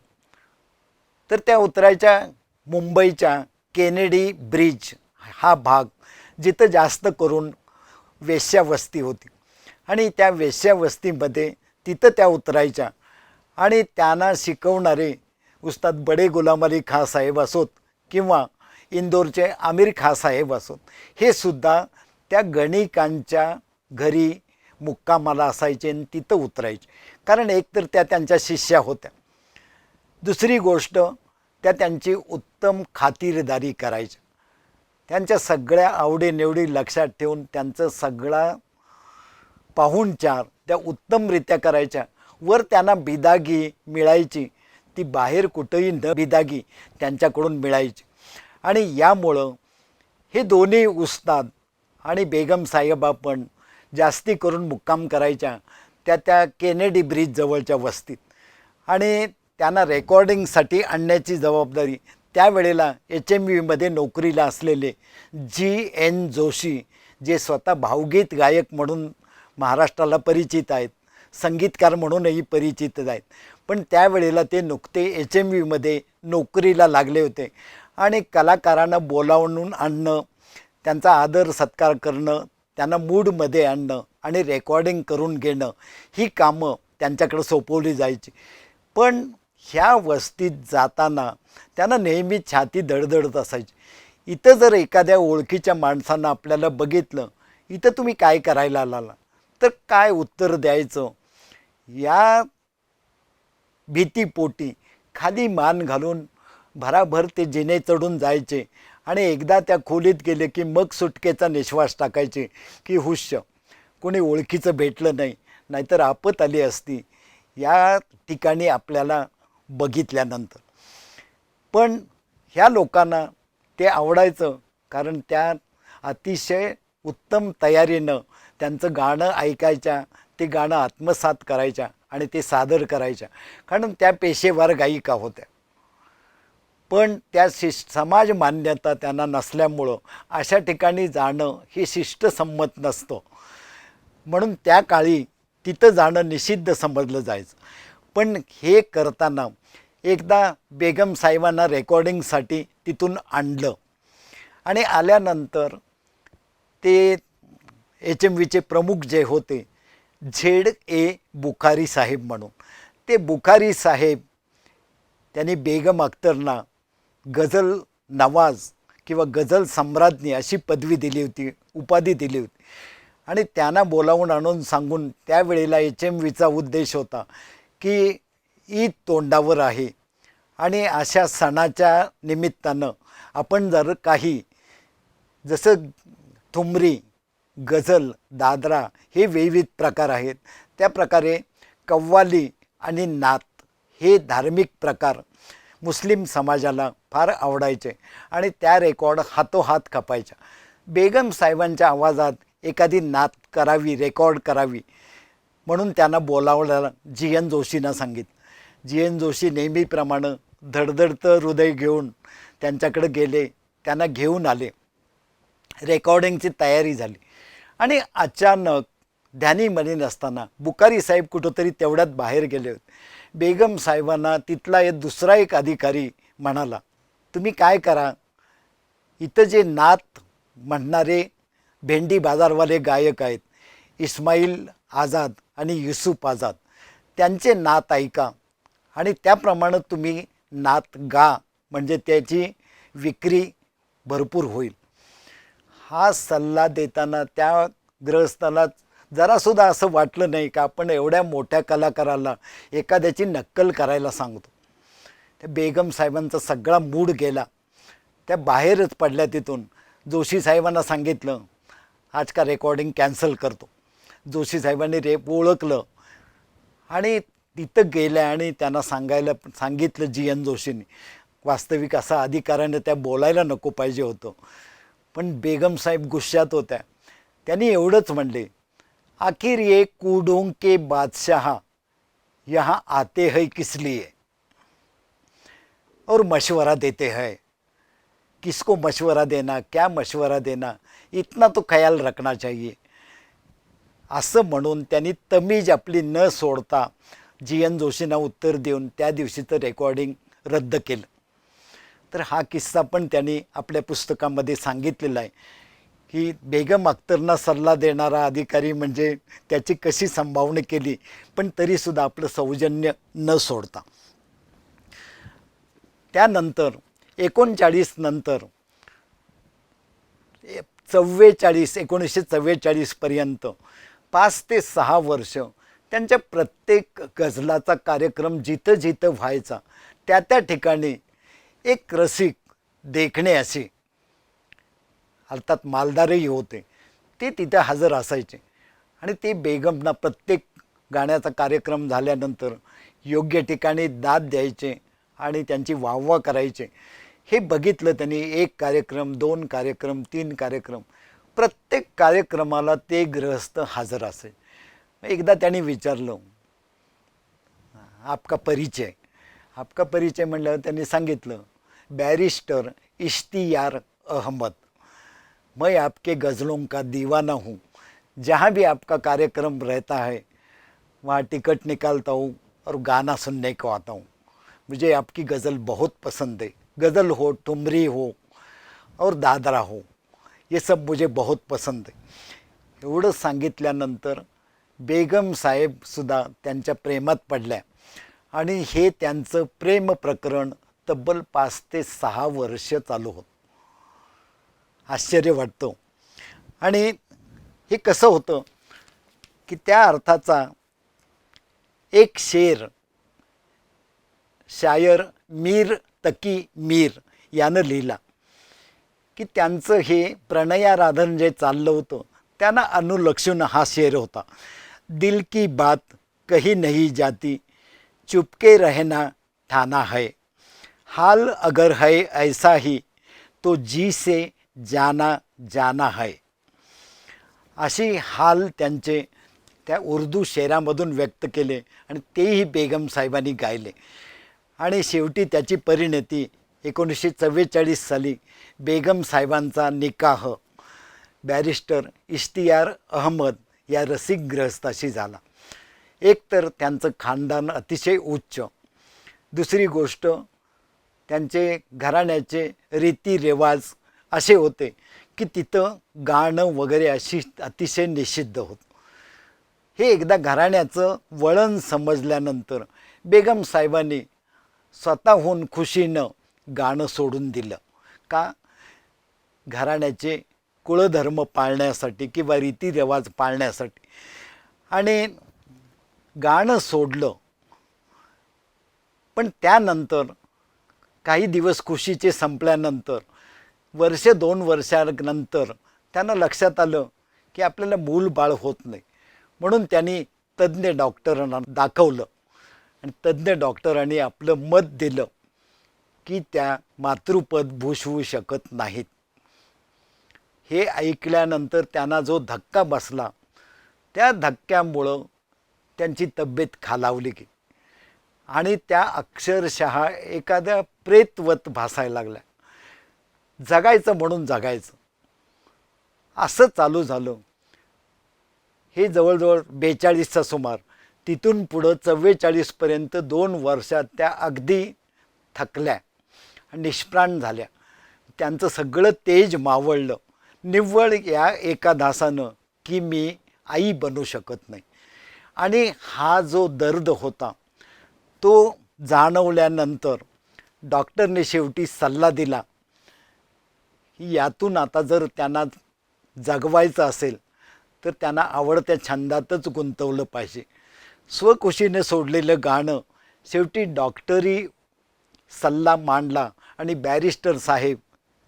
तर त्या उतरायच्या मुंबईच्या केनेडी ब्रिज हा भाग, जिथं जास्त करून वेश्यावस्ती होती आणि त्या वेश्यावस्तीमध्ये तिथं त्या उतरायच्या आणि त्यांना शिकवणारे उस्ताद बडे गुलाम अली खां साहेब असोत किंवा इंदोरचे आमिर खां साहेब असोत, हे सुद्धा त्या गणिकांच्या घरी मुक्कामाला असायचे आणि तिथं उतरायचे. कारण एकतर त्या त्यांच्या शिष्या होत्या, दुसरी गोष्ट त्या त्यांची उत्तम खातिरदारी करायच्या. त्यांच्या सगळ्या आवडीनिवडी लक्षात ठेवून त्यांचं सगळा पाहुणचार त्या उत्तमरित्या करायच्या. वर त्यांना बिदागी मिळायची, ती बाहेर कुठंही न बिदागी त्यांच्याकडून मिळायची. आणि यामुळं हे दोन्ही उस्ताद आणि बेगम साहेबा पण जास्ती करून मुक्काम करायच्या त्या केनेडी ब्रिज जवळच्या वस्तीत. आणि त्यांना रेकॉर्डिंगसाठी आणण्याची जबाबदारी त्यावेळेला HMVमध्ये नोकरीला असलेले GN जोशी, जे स्वतः भावगीत गायक म्हणून महाराष्ट्राला परिचित आहेत, संगीतकार म्हणूनही परिचित आहेत, पण त्यावेळेला ते नुकते HMVमध्ये नोकरीला लागले होते. आणि कलाकारांना बोलावून आणणं, त्यांचा आदर सत्कार करणं, त्यांना मूडमध्ये आणणं आणि रेकॉर्डिंग करून घेणं, ही कामं त्यांच्याकडे सोपवली जायची. पण ह्या वस्तीत जाताना त्यांना नेहमी छाती धडधडत असायची. इथं जर एखाद्या ओळखीच्या माणसानं आपल्याला बघितलं, इथं तुम्ही काय करायला आला, तर काय उत्तर द्यायचं, या भीतीपोटी खाली मान घालून भराभर ते जिने चढून जायचे. आणि एकदा त्या खोलीत गेले की मग सुटकेचा निश्वास टाकायचे की हुश्य, कोणी ओळखीचं भेटलं नाही, नाहीतर आपत आली असती या ठिकाणी आपल्याला बघितल्यानंतर. पण ह्या लोकांना ते आवडायचं, कारण त्या अतिशय उत्तम तयारीनं त्यांचं गाणं ऐकायच्या, ते गाणं आत्मसात करायच्या आणि ते सादर करायच्या, कारण त्या पेशेवर गायिका होत्या. पण त्या समाज मान्यता त्यांना नसल्यामुळं अशा ठिकाणी जाणं हे शिष्टसंमत नसतं, म्हणून त्या काळी तिथं जाणं निषिद्ध समजलं जायचं. पण हे करताना एकदा बेगम साहेबांना रेकॉर्डिंगसाठी तिथून आणलं आणि आल्यानंतर ते HMVचे प्रमुख जे होते ZA बुखारी साहेब म्हणून, ते बुखारी साहेब त्यांनी बेगम अख्तरना गझल नवाज किंवा गझल सम्राज्ञी अशी पदवी दिली होती, उपाधी दिली होती. आणि त्यांना बोलावून आणून सांगून, त्यावेळेला HMVचा उद्देश होता की ईद तोंडावर आहे आणि अशा सणाच्या निमित्तानं आपण जर काही, जसं ठुमरी, गझल, दादरा हे विविध प्रकार आहेत, त्या प्रकारे कव्वाली आणि नात हे धार्मिक प्रकार मुस्लिम समाजाला फार आवडायचे आणि त्या रेकॉर्ड हातोहात खपायच्या. बेगम साहेबांच्या आवाजात एखादी नात करावी, रेकॉर्ड करावी म्हणून त्यांना बोलावलं GN जोशींना सांगितलं. GN जोशी नेहमीप्रमाणे धडधडतं हृदय घेऊन त्यांच्याकडे गेले, त्यांना घेऊन आले. रेकॉर्डिंगची तयारी झाली आणि अचानक ध्यानीमनी नसताना बुखारी साहेब कुठंतरी तेवढ्यात बाहेर गेले होते. बेगम साहेबांना तिथला दुसरा एक अधिकारी म्हणाला, तुम्ही काय करा, इथं जे नात म्हणणारे भेंडी बाजारवाले गायक आहेत, इस्माईल आझाद आणि युसुफ आझाद, त्यांचे नात ऐका आणि त्याप्रमाणे तुम्ही नात गा, म्हणजे त्याची विक्री भरपूर होईल. हा सल्ला देताना त्या ग्रहस्थाला जरासुद्धा असं वाटलं नाही का आपण एवढ्या मोठ्या कलाकाराला एखाद्याची नक्कल करायला सांगतो. त्या बेगम साहेबांचा सगळा मूड गेला, त्या बाहेरच पडल्या तिथून. जोशी साहेबांना सांगितलं आज का रेकॉर्डिंग कॅन्सल करतो. जोशी साहेबांनी ओळखलं आणि तिथं गेल्या आणि त्यांना सांगितलं GN जोशींनी. वास्तविक असा अधिकाऱ्याने त्या बोलायला नको पाहिजे होतं, पण बेगम साहेब गुस्स्यात होत्या. त्यांनी एवढंच म्हणले, आखिर ये कूडों के बादशाह यहाँ आते हैं किस लिए और मशवरा देते हैं, किसको मशवरा देना, क्या मशवरा देना, इतना तो ख्याल रखना चाहिए. असं म्हणून त्यांनी तमीज आपली न सोडता GN जोशींना उत्तर देऊन त्या दिवशीचं रेकॉर्डिंग रद्द केलं. तर हा किस्सा पण त्यांनी आपल्या पुस्तकामध्ये सांगितलेला आहे ही बेगम अख्तरना सल्ला देणारा अधिकारी म्हणजे त्याची कशी संभावना केली, पण तरीसुद्धा आपलं सौजन्य न सोडता. त्यानंतर 39 नंतर 1944 पर्यंत 5 ते 6 वर्ष त्यांच्या प्रत्येक गझलाचा कार्यक्रम जिथं जिथं व्हायचा त्या त्या ठिकाणी एक रसिक देखणे असे, अर्थात मालदारही होते, ते तिथे हजर असायचे आणि ते बेगमना प्रत्येक गाण्याचा कार्यक्रम झाल्यानंतर योग्य ठिकाणी दाद द्यायचे आणि त्यांची वाहवा करायचे. हे बघितलं त्यांनी. 1 कार्यक्रम, 2 कार्यक्रम, 3 कार्यक्रम, प्रत्येक कार्यक्रमाला ते गृहस्थ हजर असे. एकदा त्यांनी विचारलं, आपका परिचय? आपका परिचय म्हणल्यावर त्यांनी सांगितलं, बैरिस्टर इश्तियार अहमद, मैं आपके गज़लों का दीवाना हूँ. जहाँ भी आपका कार्यक्रम रहता है वहाँ टिकट निकालता हूँ और गाना सुनने को आता हूँ. मुझे आपकी गज़ल बहुत पसंद है. गज़ल हो, ठुमरी हो और दादरा हो, ये सब मुझे बहुत पसंद है. एवढं सांगितल्यानंतर बेगम साहेबसुद्धा त्यांच्या प्रेमात पडल्या आणि हे त्यांचं प्रेम प्रकरण तब्बल 5 ते 6 वर्ष चालू होतं. आश्चर्य वाटतं. आणि हे कसं होतं की त्या अर्थाचा एक शेर शायर मीर तकी मीर यानं लिहिला की त्यांचं हे प्रणयाराधन जे चाललं होतं त्यांना अनुलक्षून हा शेर होता. दिल की बात कही नहीं जाती, चुपके रहना ठाना है, हाल अगर है ऐसा ही तो जी से जाना जाना है. अशी हाल त्यांचे त्या उर्दू शेरामधून व्यक्त केले आणि तेही बेगम साहेबांनी गायले. आणि शेवटी त्याची परिणती 1944 साली बेगम साहेबांचा निकाह बॅरिस्टर इश्तियार अहमद या रसिक गृहस्थाशी झाला. एक तर त्यांचं खानदान अतिशय उच्च, दुसरी गोष्ट त्यांचे घराण्याचे रीतिरिवाज असे होते की तिथं गाणं वगैरे अशी अतिशय निषिद्ध होतं. हे एकदा घराण्याचं वळण समजल्यानंतर बेगम साहेबांनी स्वतःहून खुशीनं गाणं सोडून दिलं. का? घराण्याचे कुळधर्म पाळण्यासाठी किंवा रीतिरिवाज पाळण्यासाठी. आणि गाणं सोडलं. पण त्यानंतर काही दिवस खुशीचे संपल्यानंतर 1-2 वर्षानंतर त्यांना लक्षात आलं की आपल्याला मूल बाळ होत नाही. म्हणून त्यांनी तज्ज्ञ डॉक्टरांना दाखवलं आणि तज्ज्ञ डॉक्टरांनी आपलं मत दिलं की त्या मातृपद भूषवू शकत नाहीत. हे ऐकल्यानंतर त्यांना जो धक्का बसला त्या धक्क्यामुळं त्यांची तब्येत खालावली की आणि त्या अक्षरशः एखाद्या प्रेतवत भासायला लागल्या. जगायचं म्हणून जगायचं असं चालू झालं. हे जवळजवळ 42चा सुमार. तिथून पुढं 44 पर्यंत 2 वर्षात त्या अगदी थकल्या, निष्प्राण झाल्या. त्यांचं सगळं तेज मावळलं निव्वळ या एका धासानं की मी आई बनू शकत नाही. आणि हा जो दर्द होता तो जाणवल्यानंतर डॉक्टरने शेवटी सल्ला दिला की यातून आता जर त्यांना जगवायचं असेल तर त्यांना आवडत्या छंदातच गुंतवलं पाहिजे. स्वखुशीने सोडलेलं गाणं शेवटी डॉक्टरी सल्ला मांडला आणि बॅरिस्टर साहेब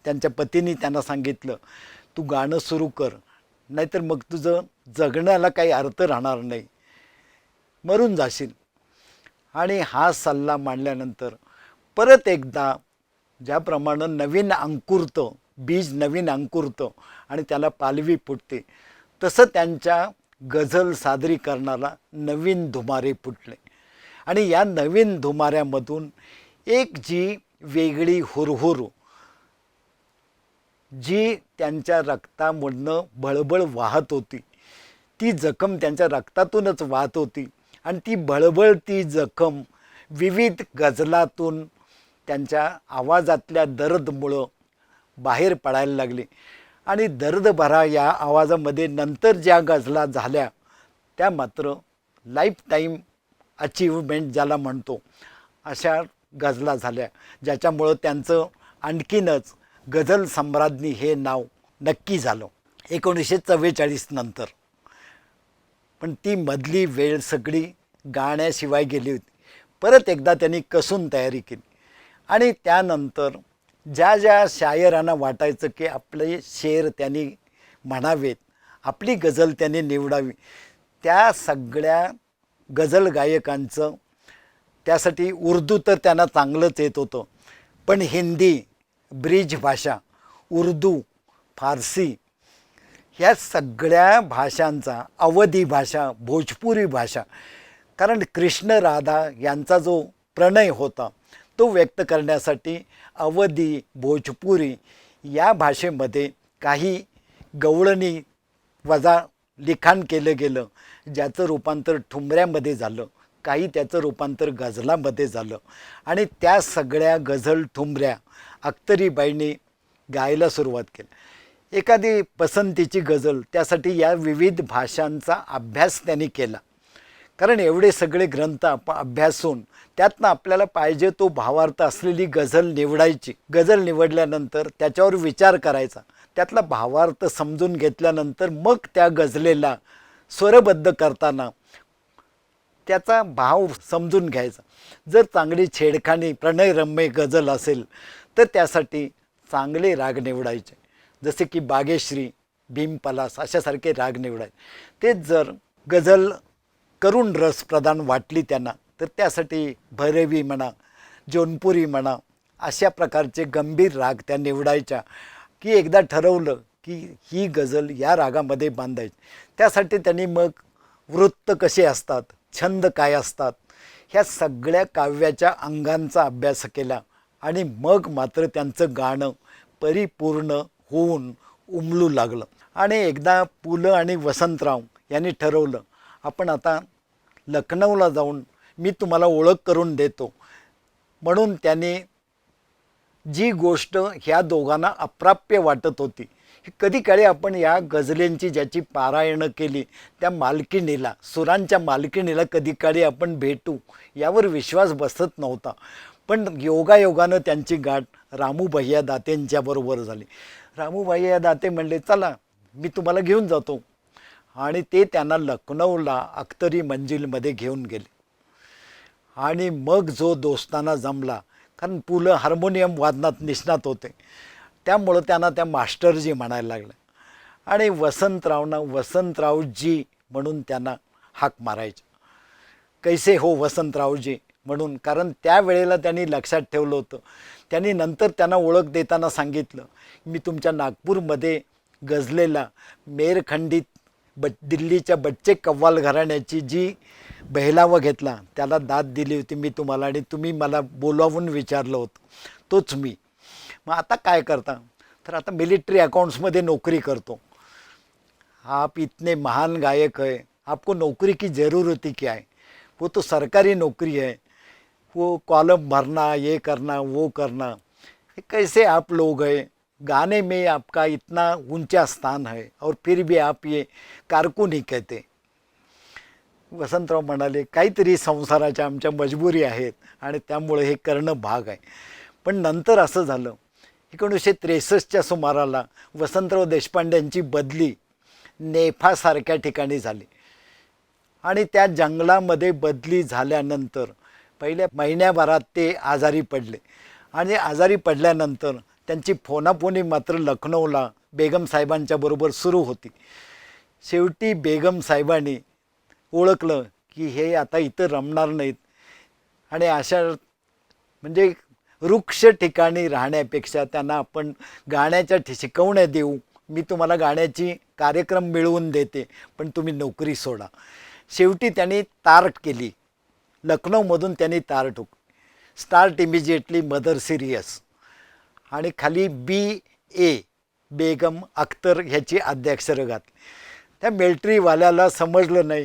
त्यांच्या पतींनी त्यांना सांगितलं, तू गाणं सुरू कर, नाहीतर मग तुझं जगण्याला काही अर्थ राहणार नाही, मरून जाशील. आणि हा सल्ला मांडल्यानंतर परत एकदा ज्याप्रमाणे नवीन अंकुरतं बीज, नवीन अंकुरतं आणि त्याला पालवी फुटते, तसं त्यांच्या गझल सादरीकरणाला नवीन धुमारे फुटले. आणि या नवीन धुमाऱ्यामधून एक जी वेगळी हुरहुर जी त्यांच्या रक्तामधनं बळबळ वाहत होती, ती जखम त्यांच्या रक्तातूनच वाहत होती आणि ती बळबळ, ती जखम विविध गझलातून त्यांच्या आवाजातल्या दर्दमुळं बाहेर पडायला लागली. आणि दर्द भरा या आवाजामध्ये नंतर ज्या गझला झाल्या त्या मात्र लाईफ टाईम अचीवमेंट ज्याला म्हणतो अशा गझला झाल्या, ज्याच्यामुळं त्यांचं आणखीनच गझल सम्राज्ञी हे नाव नक्की झालं 1944 नंतर. पण ती मधली वेळ सगळी गाण्याशिवाय गेली होती. परत एकदा त्यांनी कसून तयारी केली आणि त्यानंतर ज्या ज्या शायरांना वाटायचं की आपले शेर त्यांनी म्हणावेत, आपली गझल त्यांनी निवडावी, त्या सगळ्या गझल गायकांचं त्यासाठी उर्दू तर त्यांना चांगलंच येत होतं, पण हिंदी, ब्रिज भाषा, उर्दू, फारसी ह्या सगळ्या भाषांचा, अवधी भाषा, भोजपुरी भाषा, कारण कृष्ण राधा यांचा जो प्रणय होता तो व्यक्त करण्यासाठी अवधी, भोजपुरी या भाषेमध्ये काही गवळणी वजा लिखाण केलं गेलं, ज्याचं रूपांतर ठुमऱ्यामध्ये झालं, काही त्याचं रूपांतर गझलामध्ये झालं आणि त्या सगळ्या गझल ठुमऱ्या अख्तरीबाईंनी गायला सुरुवात केली. एखादी पसंतीची गझल, त्यासाठी या विविध भाषांचा अभ्यास त्यांनी केला, कारण एवढे सगळे ग्रंथ आपण अभ्यासून त्यातनं आपल्याला पाहिजे तो भावार्थ असलेली गझल निवडायची. गझल निवडल्यानंतर त्याच्यावर विचार करायचा, त्यातला भावार्थ समजून घेतल्यानंतर मग त्या गझलेला स्वरबद्ध करताना त्याचा भाव समजून घ्यायचा. जर चांगली छेडखानी प्रणयरम्य गझल असेल तर त्यासाठी चांगले राग निवडायचे, जसे की बागेश्री, भीमपलास अशासारखे राग निवडायचे. तेच जर गझल करुण रस प्रधान वाटली त्यांना तर त्यासाठी भैरवी म्हणा, जौनपुरी म्हणा अशा प्रकारचे गंभीर राग त्या निवडायच्या. की एकदा ठरवलं की ही गझल या रागामध्ये बांधायची, त्यासाठी त्यांनी मग वृत्त कसे असतात, छंद काय असतात, ह्या सगळ्या काव्याच्या अंगांचा अभ्यास केला आणि मग मात्र त्यांचं गाणं परिपूर्ण होऊन उमलू लागलं. आणि एकदा पु ल आणि वसंतराव यांनी ठरवलं, आपण आता लखनौला जाऊन मी तुम्हाला ओळख करून देतो. म्हणून त्यांनी जी गोष्ट ह्या दोघांना अप्राप्य वाटत होती, कधी काळी आपण या गझलेंची ज्याची पारायणं केली त्या मालकिणीला, सुरांच्या मालकिणीला कधी काळी आपण भेटू यावर विश्वास बसत नव्हता. पण योगायोगानं त्यांची गाठ रामू भैया दातेंच्याबरोबर झाली. रामू भैया दाते म्हणले, चला मी तुम्हाला घेऊन जातो, आणि ते त्यांना लखनौला अख्तरी मंजिलमध्ये घेऊन गेले. आणि मग जो दोस्ताना जमला, कारण पु ल हार्मोनियम वादनात निष्णात होते, त्यामुळं त्यांना त्या मास्टरजी म्हणायला लागल्या आणि वसंतरावना वसंतरावजी म्हणून त्यांना हाक मारायचं. कैसे हो वसंतरावजी म्हणून, कारण त्यावेळेला त्यांनी लक्षात ठेवलं होतं. त्यांनी नंतर त्यांना ओळख देताना सांगितलं, मी तुमच्या नागपूरमध्ये गझलेला मेरखंडीत दिल्लीच्या बच्चे कव्वाल घराण्याची जी बहिलावा घेतला त्याला दाद दिली होती मी तुम्हाला, आणि तुम्ही मला बोलावून विचारलं होतं, तोच मी. मग आता काय करता, तर आता मिलिट्री अकाउंट्समध्ये नोकरी करतो. आप इतने महान गायक है, आपको नौकरी की ज़रूरत ही क्या है, वो तो सरकारी नौकरी है, वो कॉलम भरना, ये करना, वो करना, कैसे आप लोग हैं, गाने में आपका इतना ऊंचा स्थान है और फिर भी आप ये कारकून ही कहते. वसंतराव म्हणाले, काहीतरी संसाराच्या आमच्या मजबुरी आहेत आणि त्यामुळे हे करणं भाग आहे. पण नंतर असं झालं, 1963च्या सुमाराला वसंतराव देशपांड्यांची बदली नेफासारख्या ठिकाणी झाली. आणि त्या जंगलामध्ये बदली झाल्यानंतर पहिल्या महिन्याभरात ते आजारी पडले. आणि आजारी पडल्यानंतर त्यांची फोनाफोनी मात्र लखनौला बेगम साहेबांच्या बरोबर सुरू होती. शेवटी बेगम साहेबांनी ओळखलं की हे आता इथं रमणार नाहीत, आणि अशा म्हणजे वृक्ष ठिकाणी राहण्यापेक्षा त्यांना आपण गाण्याच्या शिकवण्या देऊ, मी तुम्हाला गाण्याची कार्यक्रम मिळवून देते, पण तुम्ही नोकरी सोडा. शेवटी त्यांनी तार केली, लखनौमधून त्यांनी तार ठोकली, स्टार्ट इमिजिएटली मदर सिरियस, आणि खाली BA बेगम अख्तर ह्याची आद्याक्षरं घातली. त्या मिलिटरीवाल्याला समजलं नाही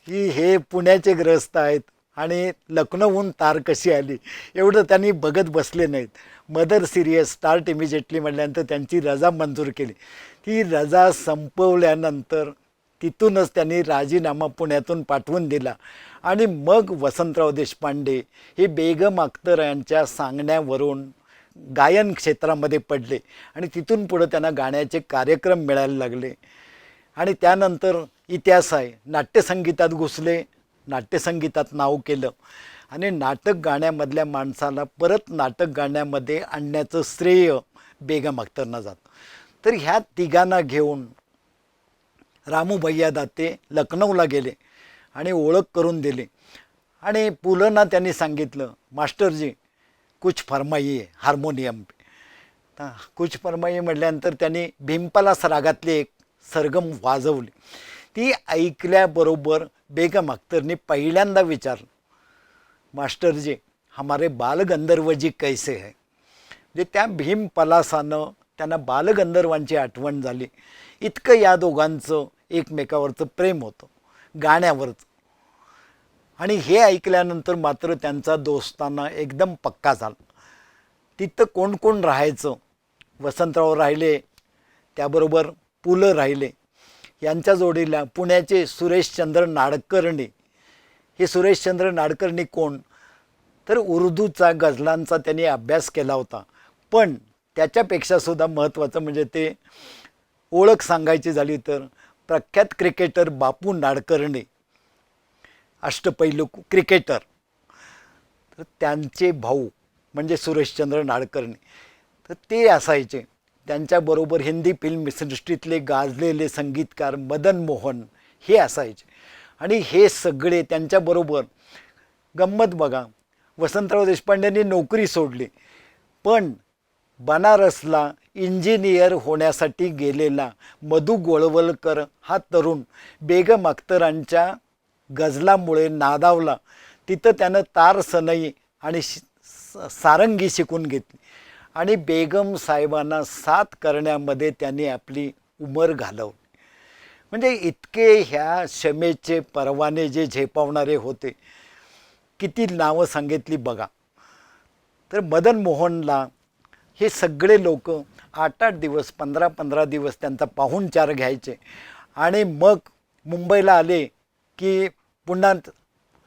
की हे पुण्याचे ग्रस्त आहेत आणि लखनौहून तार कशी आली एवढं त्यांनी बघत बसले नाहीत. मदर सिरियस स्टार्ट इमिजिएटली म्हटल्यानंतर त्यांची रजा मंजूर केली. ती रजा संपवल्यानंतर तिथूनच त्यांनी राजीनामा पुण्यातून पाठवून दिला आणि मग वसंतराव देशपांडे हे बेगम अख्तर यांच्या सांगण्यावरून गायन क्षेत्रामध्ये पडले आणि तिथून पुढं त्यांना गाण्याचे कार्यक्रम मिळायला लागले. आणि त्यानंतर इतिहास आहे, नाट्यसंगीतात घुसले, नाट्यसंगीतात नाव केलं आणि नाटक गाण्यामधल्या माणसाला परत नाटक गाण्यामध्ये आणण्याचं श्रेय बेगम अख्तरना जातं. तर ह्या तिघांना घेऊन रामू भैया दाते लखनौला गेले आणि ओळख करून दिली. आणि पुलंना त्यांनी सांगितलं, मास्टरजी कुछ फरमाइये हार्मोनियम पे. कुछ फरमाइये म्हटल्यानंतर त्यांनी भीमपलास रागातली एक सरगम वाजवली. ती ऐकल्याबरोबर बेगम अख्तरने पहिल्यांदा विचारलं, मास्टरजी हमारे बालगंधर्वजी कैसे है. म्हणजे त्या भीमपलासानं त्यांना बालगंधर्वांची आठवण झाली. इतकं या दोघांचं एकमेकावरचं प्रेम होतं गाण्यावरचं. आणि हे ऐकल्यानंतर मात्र त्यांचा दोस्ताना एकदम पक्का झाला. तिथं कोण कोण राहायचं, वसंतराव राहिले, त्याबरोबर पु ल राहिले, यांच्या जोडीला पुण्याचे सुरेशचंद्र नाडकर्णी. हे सुरेशचंद्र नाडकर्णी कोण, तर उर्दूचा गझलांचा त्यांनी अभ्यास केला होता. पण त्याच्यापेक्षा सुद्धा महत्त्वाचं म्हणजे ते ओळख सांगायची झाली तर प्रख्यात क्रिकेटर बापू नाडकर्णी, अष्टपैलू क्रिकेटर, तर त्यांचे भाऊ म्हणजे सुरेशचंद्र नाडकर्णी. तर ते असायचे. त्यांच्याबरोबर हिंदी फिल्म सृष्टीतले गाजलेले संगीतकार मदन मोहन हे असायचे. आणि हे सगळे त्यांच्याबरोबर गंमत बघा, वसंतराव देशपांडेंनी नोकरी सोडली पण बनारसला इंजिनियर होण्यासाठी गेलेला मधु गोळवलकर हा तरुण बेगम अख्तरांच्या गझलामुळे नादावला. तिथं त्यानं तार सनई आणि सारंगी शिकून घेतली आणि बेगम साहेबांना साथ करण्यामध्ये त्यांनी आपली उमर घालवली. म्हणजे इतके ह्या शमेचे परवाने जे झेपावणारे होते, किती नावं सांगितली बघा. तर मदन मोहनला हे सगळे लोक 8-8 दिवस 15-15 दिवस त्यांचा पाहुणचार घ्यायचे आणि मग मुंबईला आले की पुन्हा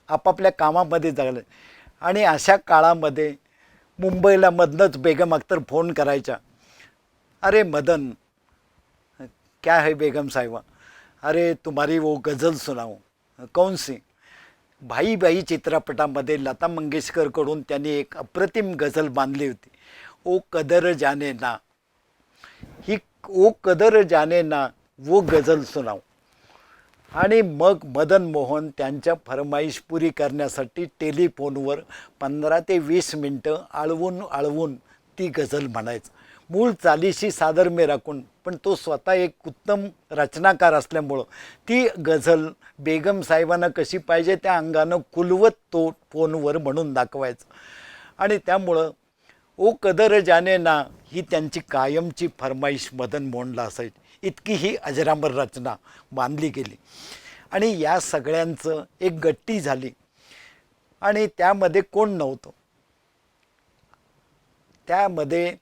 आपापल्या कामामध्ये जायला. आणि अशा काळामध्ये मुंबईला मधनंच बेगम अख्तर फोन करायच्या, अरे मदन क्या है बेगम साहिबा, अरे तुम्हारी वो गज़ल सुनाओ. कौन सी. भाई भाई चित्रपटामध्ये लता मंगेशकरकडून त्यांनी एक अप्रतिम गझल बांधली होती, ओ कदर जाने ना. ही ओ कदर जाने ना वो गझल सुनाओ. आणि मग मदन मोहन त्यांच्या फरमाईश पुरी करण्यासाठी टेलिफोनवर 15 ते 20 मिनटं आळवून ती गझल म्हणायचं. मूळ चालीशी सादर में राखून, पण तो स्वतः एक उत्तम रचनाकार असल्यामुळं ती गझल बेगम साहेबांना कशी पाहिजे त्या अंगानं कुलवत तो फोनवर म्हणून दाखवायचं. आणि त्यामुळं ओ कदर जाने ना ही त्यांची कायमची फरमाईश मदन मोहनला असायची. इतकी ही अजरामर रचना बांधली गेली आणि या सगळ्यांचं एक गट्टी झाली. आणि त्यामध्ये कोण नव्हतं, त्यामध्ये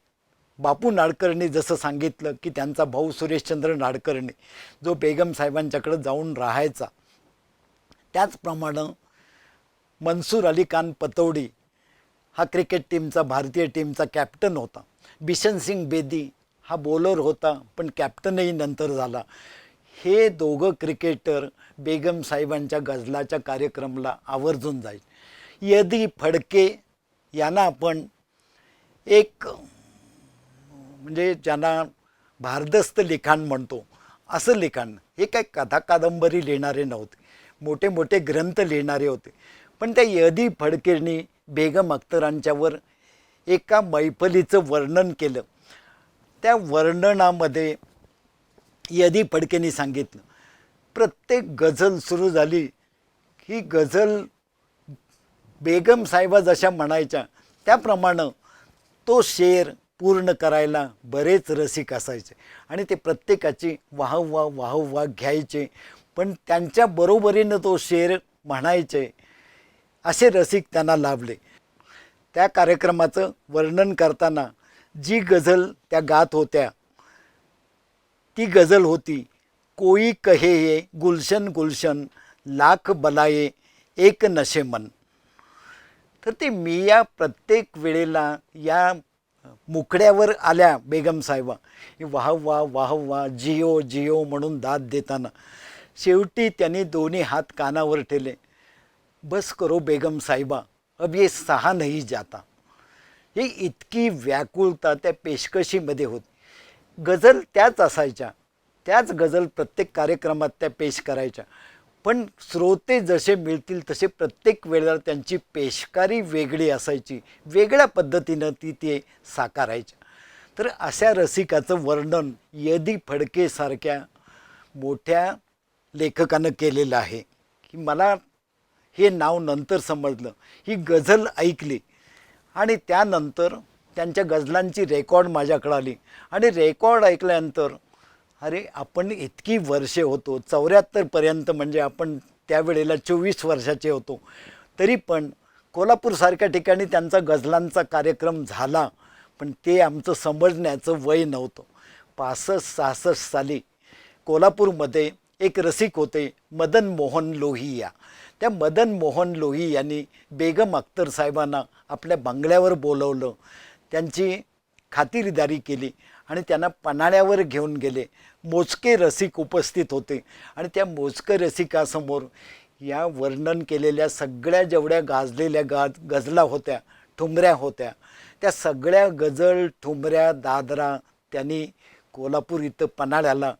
बापू नाडकर्णी जसं सांगितलं की त्यांचा भाऊ सुरेशचंद्र नाडकर्णी जो बेगम साहेबांच्याकडे जाऊन राहायचा, त्याचप्रमाणे मनसूर अली खान पतौडी हा क्रिकेट टीमचा भारतीय टीमचा कॅप्टन होता. बिशन सिंग बेदी हा बॉलर होता पण कॅप्टनही नंतर झाला. हे दोघं क्रिकेटर बेगम साहेबांच्या गझलाच्या कार्यक्रमाला आवर्जून जायचे. यदी फडके यांना आपण एक म्हणजे ज्यांना भारदस्त लिखाण म्हणतो असं लिखाण, हे काही कथा कादंबरी लिहिणारे नव्हते, मोठे मोठे ग्रंथ लिहिणारे होते. पण त्या यदी फडकेंनी बेगम अख्तरांच्यावर एका मैफलीचं वर्णन केलं. त्या वर्णनामध्ये यदी फडकेंनी सांगितलं, प्रत्येक गझल सुरू झाली ही गझल बेगम साहेबा जशा म्हणायच्या त्याप्रमाणे तो शेर पूर्ण करायला बरेच रसिक असायचे आणि ते प्रत्येकाची वाहवा घ्यायचे, पण त्यांच्या बरोबरीनं तो शेर म्हणायचे. असे रसिक त्यांना लाभले. त्या कार्यक्रमाचं वर्णन करताना जी गझल त्या गात होत्या ती गझल होती, कोई कहे ये गुलशन गुलशन लाख बलाये एक नशे मन. तर ते मी या प्रत्येक वेळेला या मुकड्यावर आल्या बेगम साहेबा, वाह वाह वाह वाह जिओ जिओ म्हणून दाद देताना शेवटी त्यांनी दोन्ही हात कानावर ठेवले. बस करो बेगम साहिबा, अब ये सहा नहीं जाता. ही इतकी व्याकुळता त्या पेशकशीमध्ये होती. गझल त्याच असायच्या, त्याच गझल प्रत्येक कार्यक्रमात त्या पेश करायच्या, पण श्रोते जसे मिळतील तसे प्रत्येक वेळेला त्यांची पेशकारी वेगळी असायची, वेगळ्या पद्धतीनं ते साकारायच्या. तर अशा रसिकाचं वर्णन यदी फडकेसारख्या मोठ्या लेखकानं केलेलं आहे की मला हे नाव नंतर समजलं. ही गझल ऐकली आणि त्यानंतर त्यांच्या गझलांची रेकॉर्ड माझ्याकडे आली आणि रेकॉर्ड ऐकल्यानंतर अरे आपण इतकी वर्षे होतो 74पर्यंत, म्हणजे आपण त्यावेळेला 24 वर्षाचे होतो, तरी पण कोल्हापूरसारख्या ठिकाणी त्यांचा गझलांचा कार्यक्रम झाला, पण ते आमचं समजण्याचं वय नव्हतं. 65-66 साली कोल्हापूरमध्ये एक रसिक होते मदन मोहन लोहिया. त्या मदन मोहन लोही यांनी बेगम अख्तर साहेबांना आपल्या बंगल्यावर बोलवलं, त्यांची खातिरदारी केली आणि त्यांना पन्हाळ्यावर घेऊन गेले. मोजके रसिक उपस्थित होते आणि त्या मोजके रसिकासमोर या वर्णन केलेल्या सगळ्या जेवढ्या गाजलेल्या गझला होत्या, ठुमऱ्या होत्या, त्या सगळ्या गझल ठुमऱ्या दादरा त्यांनी कोल्हापूर इथं पन्हाळ्याला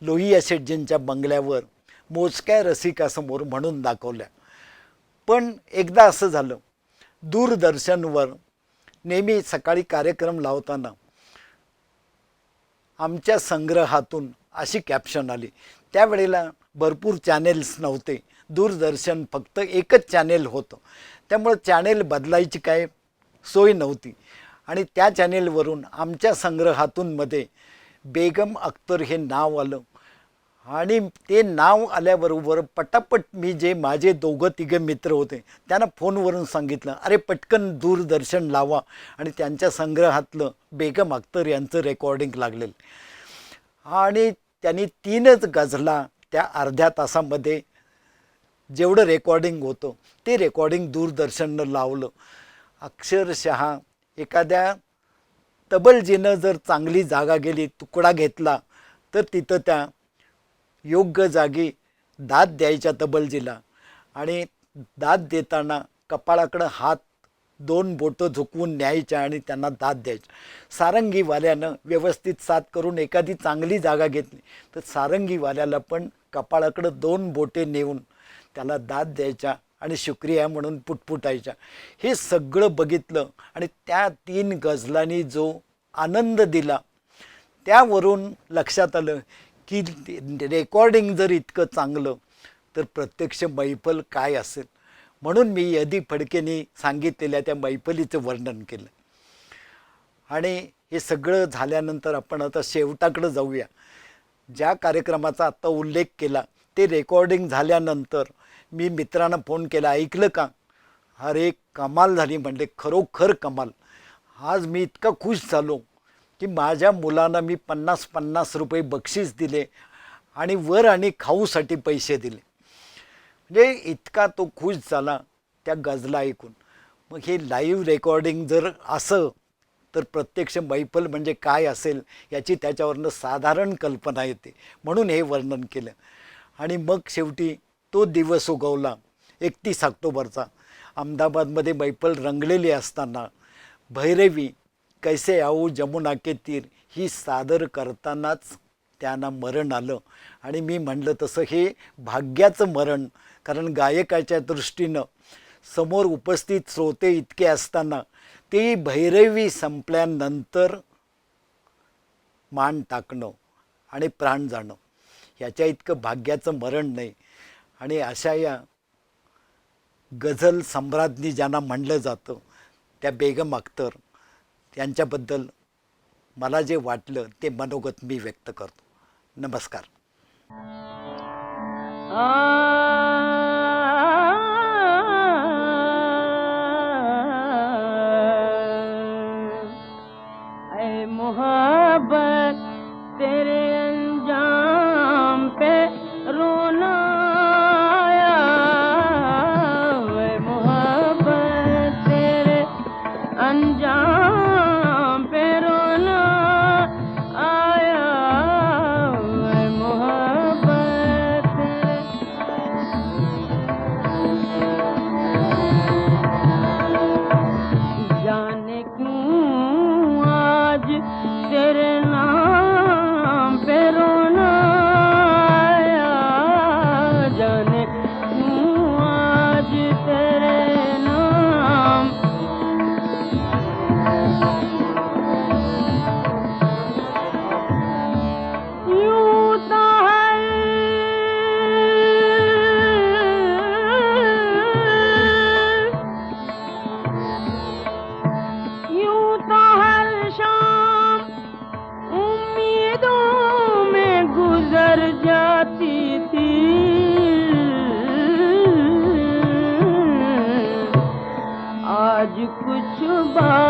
लोहिया शेटजींच्या बंगल्यावर मोजक्या रसिकासमोर म्हणून दाखवल्या. पण एकदा असं झालं, दूरदर्शनवर नेहमी सकाळी कार्यक्रम लावताना आमच्या संग्रहातून अशी कॅप्शन आली. त्यावेळेला भरपूर चॅनेल्स नव्हते, दूरदर्शन फक्त एकच चॅनेल होतं, त्यामुळं चॅनेल बदलायची काय सोय नव्हती आणि त्या चॅनेलवरून आमच्या संग्रहातून मध्ये बेगम अख्तर हे नाव आलं आणि ते नाव आल्याबरोबर पटापट मी जे माझे 2-3 मित्र होते त्यांना फोनवरून सांगितलं, अरे पटकन दूरदर्शन लावा, आणि त्यांच्या संग्रहातलं बेगम अख्तर यांचं रेकॉर्डिंग लागलेलं आणि त्यांनी 3च गझला त्या अर्ध्या तासामध्ये जेवढं रेकॉर्डिंग होतं ते रेकॉर्डिंग दूरदर्शननं लावलं. अक्षरशः एखाद्या तबलजीनं जर चांगली जागा गेली, तुकडा घेतला, तर तिथं त्या योग्य जागी दाद द्यायच्या तबलजीला आणि दाद देताना कपाळाकडं हात 2 बोटं झुकवून न्यायच्या आणि त्यांना दाद द्यायच्या. सारंगीवाल्यानं व्यवस्थित साथ करून एखादी चांगली जागा घेतली तर सारंगीवाल्याला पण कपाळाकडं 2 बोटे नेऊन त्याला दाद द्यायच्या आणि शुक्रिया म्हणून पुटपुटायच्या. हे सगळं बघितलं आणि त्या 3 गझलांनी जो आनंद दिला त्यावरून लक्षात आलं की रेकॉर्डिंग जर इतकं चांगलं तर प्रत्यक्ष मैफल काय असेल. म्हणून मी यदी फडकेंनी सांगितलेल्या त्या मैफलीचं वर्णन केलं. आणि हे सगळं झाल्यानंतर आपण आता शेवटाकडं जाऊया. ज्या कार्यक्रमाचा आत्ता उल्लेख केला ते रेकॉर्डिंग झाल्यानंतर मी मित्रांना फोन केला, ऐकलं का? अरे कमाल झाली म्हणले, खरोखर कमाल. आज मी इतका खुश झालो की माझ्या मुलांना मी 50-50 रुपये बक्षीस दिले आणि वर आणि खाऊसाठी पैसे दिले. म्हणजे इतका तो खुश झाला त्या गझला ऐकून. मग हे लाईव्ह रेकॉर्डिंग जर असं तर प्रत्यक्ष मैफल म्हणजे काय असेल याची त्याच्यावरनं साधारण कल्पना येते, म्हणून हे वर्णन केलं. आणि मग शेवटी तो दिवस उगवला 31 ऑक्टोबरचा. अहमदाबादमध्ये मैफल रंगलेली असताना भैरवी कैसे आऊ जमुना के तीर ही सादर करतानाच त्यांना मरण आलं. आणि मी म्हटलं तसं हे भाग्याचं मरण, कारण गायकाच्या दृष्टीनं समोर उपस्थित श्रोते इतके असताना ते भैरवी संपल्यानंतर मान टाकणं आणि प्राण जाणं ह्याच्या इतकं भाग्याचं मरण नाही. आणि अशा या गझल सम्राज्ञी ज्यांना म्हणलं जातं त्या बेगम अख्तर यांच्याबद्दल मला जे वाटलं ते मनोगत मी व्यक्त करतो. नमस्कार. आ कुछ बात